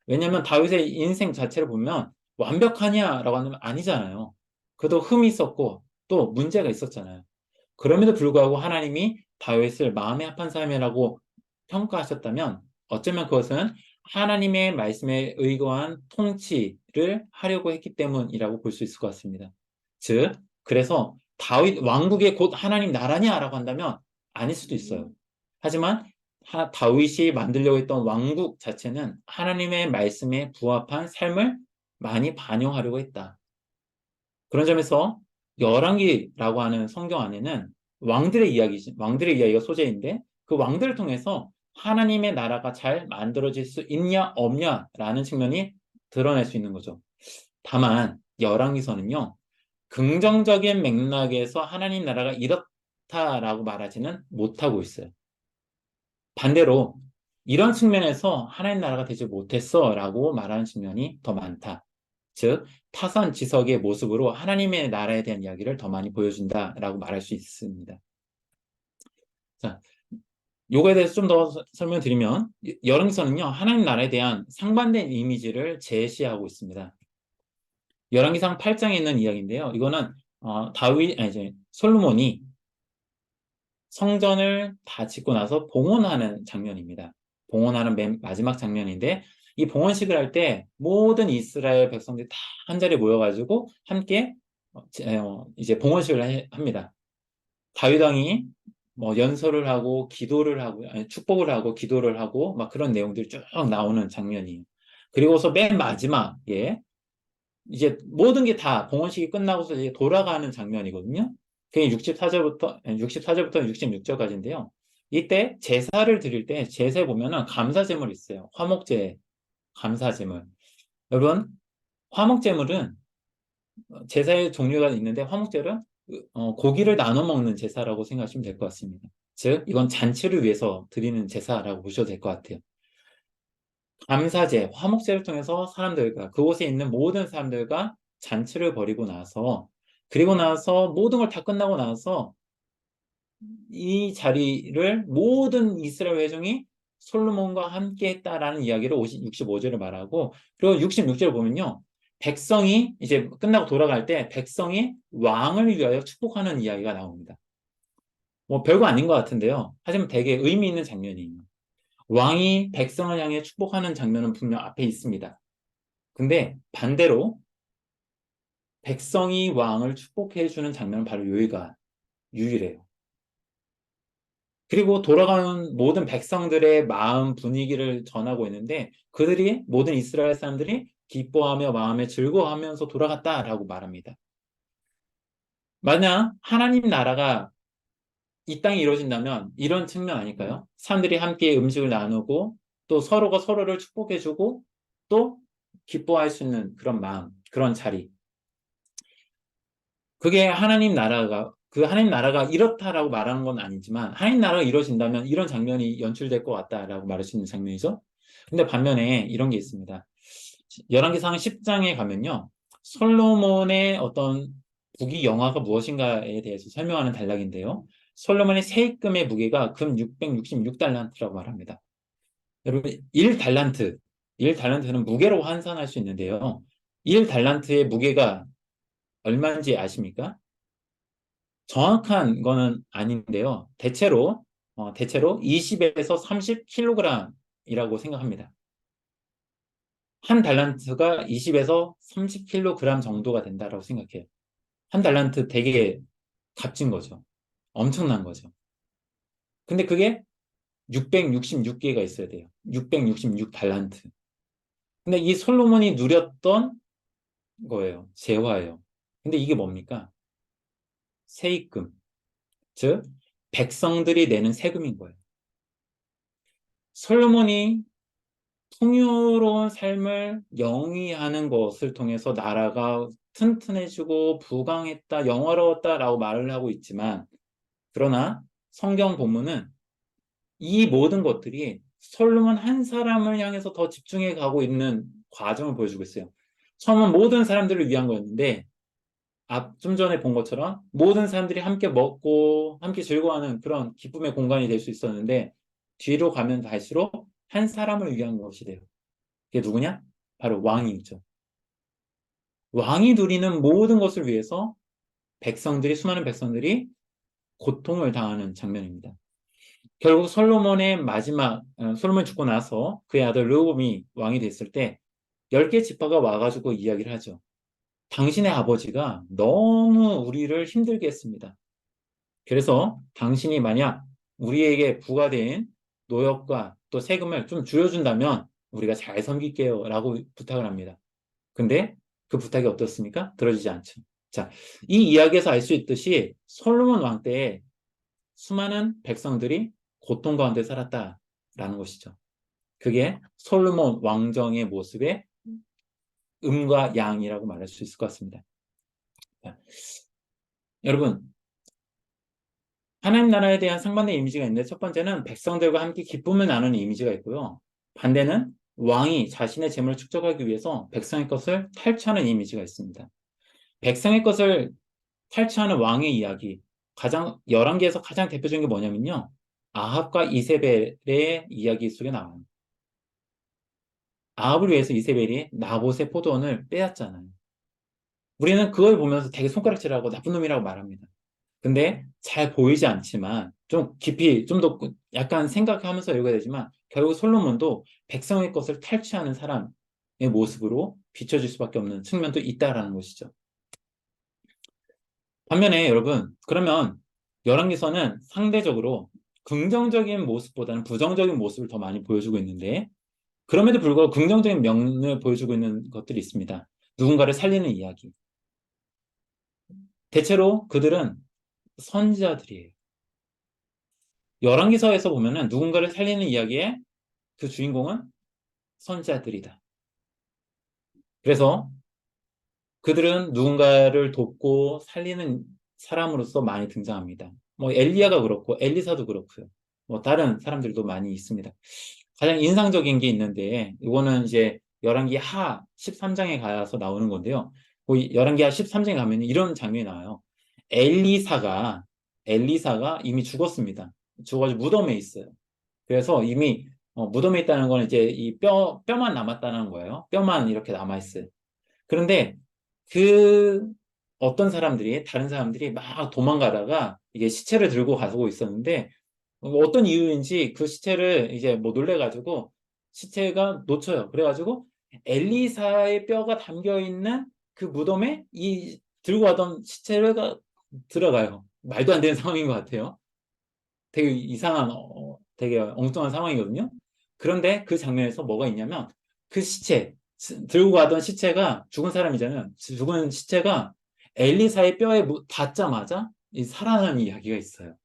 왜냐하면 다윗의 인생 자체를 보면 완벽하냐라고 하면 아니잖아요. 그도 흠이 있었고 또 문제가 있었잖아요. 그럼에도 불구하고 하나님이 다윗을 마음에 합한 사람이라고 평가하셨다면 어쩌면 그것은 하나님의 말씀에 의거한 통치를 하려고 했기 때문이라고 볼 수 있을 것 같습니다. 즉, 그래서 다윗 왕국의 곧 하나님 나라냐라고 한다면 아닐 수도 있어요. 하지만 다윗이 만들려고 했던 왕국 자체는 하나님의 말씀에 부합한 삶을 많이 반영하려고 했다. 그런 점에서 열왕기라고 하는 성경 안에는 왕들의 이야기가 소재인데 그 왕들을 통해서 하나님의 나라가 잘 만들어질 수 있냐 없냐라는 측면이 드러낼 수 있는 거죠. 다만 열왕기서는요. 긍정적인 맥락에서 하나님 나라가 이렇다라고 말하지는 못하고 있어요. 반대로 이런 측면에서 하나님 나라가 되지 못했어라고 말하는 측면이 더 많다. 즉 타산지석의 모습으로 하나님의 나라에 대한 이야기를 더 많이 보여준다라고 말할 수 있습니다. 자, 요거에 대해서 좀 더 설명드리면 열왕기서는요 하나님 나라에 대한 상반된 이미지를 제시하고 있습니다. 열왕기상 8장에 있는 이야기인데요. 이거는 이제 솔로몬이 성전을 다 짓고 나서 봉헌하는 장면입니다. 봉헌하는 맨 마지막 장면인데 이 봉헌식을 할 때 모든 이스라엘 백성들이 다 한자리에 모여가지고 함께 이제 봉헌식을 합니다. 다윗 왕이 뭐 연설을 하고 기도를 하고 아니, 축복을 하고 기도를 하고 막 그런 내용들이 쭉 나오는 장면이에요. 그리고서 맨 마지막에 이제 모든 게 다 봉헌식이 끝나고서 이제 돌아가는 장면이거든요. 그게 64절부터 66절까지인데요. 이때 제사를 드릴 때 제사에 보면은 감사제물이 있어요. 화목제, 감사제물. 여러분, 화목제물은 제사의 종류가 있는데 화목제는 고기를 나눠 먹는 제사라고 생각하시면 될 것 같습니다. 즉, 이건 잔치를 위해서 드리는 제사라고 보셔도 될 것 같아요. 감사제, 화목제를 통해서 사람들과 그곳에 있는 모든 사람들과 잔치를 벌이고 나서 그리고 나서 모든 걸 다 끝나고 나서 이 자리를 모든 이스라엘 회중이 솔로몬과 함께 했다라는 이야기를 65절을 말하고 그리고 66절을 보면요. 백성이 이제 끝나고 돌아갈 때 백성이 왕을 위하여 축복하는 이야기가 나옵니다. 뭐 별거 아닌 것 같은데요. 하지만 되게 의미 있는 장면이에요. 왕이 백성을 향해 축복하는 장면은 분명 앞에 있습니다. 근데 반대로 백성이 왕을 축복해 주는 장면은 바로 여기가 유일해요. 그리고 돌아가는 모든 백성들의 마음 분위기를 전하고 있는데 그들이 모든 이스라엘 사람들이 기뻐하며 마음에 즐거워하면서 돌아갔다라고 말합니다. 만약 하나님 나라가 이 땅에 이루어진다면 이런 측면 아닐까요? 사람들이 함께 음식을 나누고 또 서로가 서로를 축복해주고 또 기뻐할 수 있는 그런 마음, 그런 자리. 그게 하나님 나라가 이렇다라고 말하는 건 아니지만, 하나님 나라가 이루어진다면 이런 장면이 연출될 것 같다라고 말할 수 있는 장면이죠. 근데 반면에 이런 게 있습니다. 열왕기상 10장에 가면요. 솔로몬의 어떤 부귀 영화가 무엇인가에 대해서 설명하는 단락인데요. 솔로몬의 세입금의 무게가 금 666달란트라고 말합니다. 여러분, 1달란트는 무게로 환산할 수 있는데요. 1달란트의 무게가 얼마인지 아십니까? 정확한 거는 아닌데요. 대체로 20에서 30kg이라고 생각합니다. 한 달란트가 20에서 30kg 정도가 된다라고 생각해요. 한 달란트 되게 값진 거죠. 엄청난 거죠. 근데 그게 666개가 있어야 돼요. 666달란트. 근데 이 솔로몬이 누렸던 거예요. 재화예요. 근데 이게 뭡니까? 세입금. 즉, 백성들이 내는 세금인 거예요. 솔로몬이 풍요로운 삶을 영위하는 것을 통해서 나라가 튼튼해지고 부강했다, 영화로웠다라고 말을 하고 있지만, 그러나 성경 본문은 이 모든 것들이 솔로몬 한 사람을 향해서 더 집중해 가고 있는 과정을 보여주고 있어요. 처음은 모든 사람들을 위한 거였는데, 좀 전에 본 것처럼 모든 사람들이 함께 먹고 함께 즐거워하는 그런 기쁨의 공간이 될 수 있었는데, 뒤로 가면 갈수록 한 사람을 위한 것이 돼요. 그게 누구냐? 바로 왕이죠. 왕이 누리는 모든 것을 위해서 수많은 백성들이 고통을 당하는 장면입니다. 결국 솔로몬이 죽고 나서 그의 아들 르호보암이 왕이 됐을 때 10개 지파가 와가지고 이야기를 하죠. 당신의 아버지가 너무 우리를 힘들게 했습니다. 그래서 당신이 만약 우리에게 부과된 노역과 또 세금을 좀 줄여준다면 우리가 잘 섬길게요 라고 부탁을 합니다. 근데 그 부탁이 어떻습니까? 들어지지 않죠. 자, 이 이야기에서 알 수 있듯이 솔로몬 왕 때에 수많은 백성들이 고통 가운데 살았다라는 것이죠. 그게 솔로몬 왕정의 모습의 음과 양이라고 말할 수 있을 것 같습니다. 자, 여러분, 하나님 나라에 대한 상반된 이미지가 있는데 첫 번째는 백성들과 함께 기쁨을 나누는 이미지가 있고요. 반대는 왕이 자신의 재물을 축적하기 위해서 백성의 것을 탈취하는 이미지가 있습니다. 백성의 것을 탈취하는 왕의 이야기, 열왕기에서 가장 대표적인 게 뭐냐면요. 아합과 이세벨의 이야기 속에 나와요. 아합을 위해서 이세벨이 나봇의 포도원을 빼앗잖아요. 우리는 그걸 보면서 되게 손가락질하고 나쁜 놈이라고 말합니다. 근데 잘 보이지 않지만 좀 깊이 좀 더 약간 생각하면서 읽어야 되지만 결국 솔로몬도 백성의 것을 탈취하는 사람의 모습으로 비춰질 수밖에 없는 측면도 있다라는 것이죠. 반면에 여러분, 그러면 열왕기서는 상대적으로 긍정적인 모습보다는 부정적인 모습을 더 많이 보여주고 있는데, 그럼에도 불구하고 긍정적인 면을 보여주고 있는 것들이 있습니다. 누군가를 살리는 이야기. 대체로 그들은 선지자들이에요. 열왕기서에서 보면은 누군가를 살리는 이야기에 그 주인공은 선지자들이다. 그래서 그들은 누군가를 돕고 살리는 사람으로서 많이 등장합니다. 뭐 엘리야가 그렇고 엘리사도 그렇고요. 뭐 다른 사람들도 많이 있습니다. 가장 인상적인 게 있는데 이거는 이제 열왕기 하 13장에 가서 나오는 건데요. 그 열왕기 하 13장에 가면 이런 장면이 나와요. 엘리사가 이미 죽었습니다. 죽어가지고 무덤에 있어요. 그래서 이미 무덤에 있다는 건 이제 이 뼈만 남았다는 거예요. 뼈만 이렇게 남아있어요. 그런데 그 다른 사람들이 막 도망가다가 이게 시체를 들고 가고 있었는데 어떤 이유인지 그 시체를 이제 뭐 놀래가지고 시체가 놓쳐요. 그래가지고 엘리사의 뼈가 담겨 있는 그 무덤에 이 들고 가던 시체가 들어가요. 말도 안 되는 상황인 것 같아요. 되게 이상한, 되게 엉뚱한 상황이거든요. 그런데 그 장면에서 뭐가 있냐면 그 들고 가던 시체가 죽은 사람이잖아요. 죽은 시체가 엘리사의 뼈에 닿자마자 살아나는 이야기가 있어요.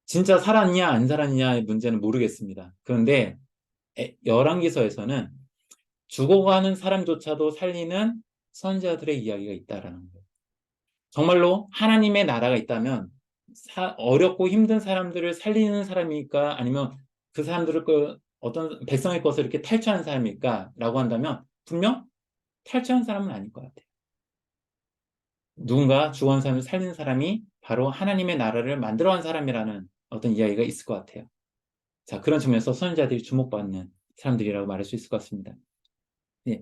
진짜 살았냐 안 살았냐의 문제는 모르겠습니다. 그런데 열왕기서에서는 죽어가는 사람조차도 살리는 선지자들의 이야기가 있다라는 거예요. 정말로 하나님의 나라가 있다면 어렵고 힘든 사람들을 살리는 사람일까 아니면 그 사람들을 어떤 백성의 것을 이렇게 탈취하는 사람일까 라고 한다면 분명 탈취하는 사람은 아닐 것 같아요. 누군가 죽어간 사람을 살리는 사람이 바로 하나님의 나라를 만들어간 사람이라는 어떤 이야기가 있을 것 같아요. 자, 그런 측면에서 선지자들이 주목받는 사람들이라고 말할 수 있을 것 같습니다. 예,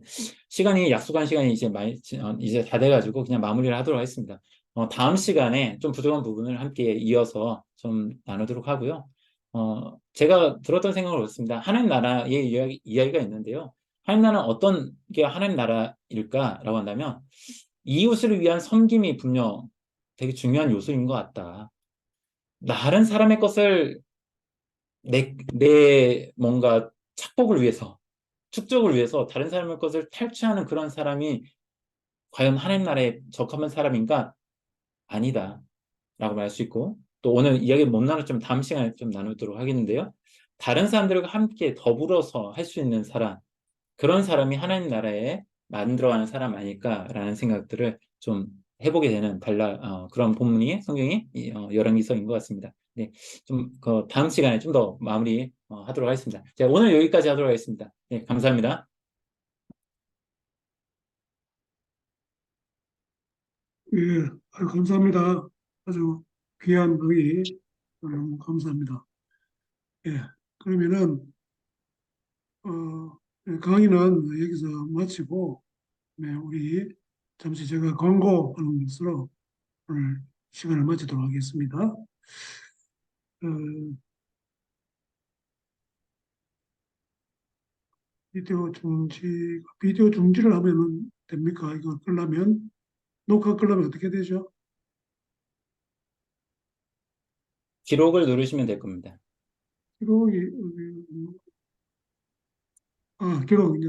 약속한 시간이 이제 다 돼가지고 그냥 마무리를 하도록 하겠습니다. 다음 시간에 좀 부족한 부분을 함께 이어서 좀 나누도록 하고요. 제가 들었던 생각은 그렇습니다. 하나님 나라의 이야기가 있는데요. 하나님 나라는 어떤 게 하나님 나라일까라고 한다면 이웃을 위한 섬김이 분명 되게 중요한 요소인 것 같다. 다른 사람의 것을 내 뭔가 착복을 위해서 축적을 위해서 다른 사람의 것을 탈취하는 그런 사람이 과연 하나님 나라에 적합한 사람인가? 아니다. 라고 말할 수 있고 또 오늘 이야기 못 나눴지만 다음 시간에 좀 나누도록 하겠는데요. 다른 사람들과 함께 더불어서 할 수 있는 사람, 그런 사람이 하나님 나라에 만들어가는 사람 아닐까라는 생각들을 좀 해보게 되는 그런 본문이 성경이 열왕기서인 것 같습니다. 네, 좀 그 다음 시간에 좀 더 마무리 하도록 하겠습니다. 자, 오늘 여기까지 하도록 하겠습니다. 네, 감사합니다. 예, 아유, 감사합니다. 아주 귀한 강의 너무 감사합니다. 예, 그러면은 예, 강의는 여기서 마치고 네, 우리 잠시 제가 광고하는 것으로 오늘 시간을 마치도록 하겠습니다. 어, 비디오 중지를 하면은 됩니까? 이거 끌려면 녹화 끌려면 어떻게 되죠? 기록을 누르시면 될 겁니다. 기록이 기록 이제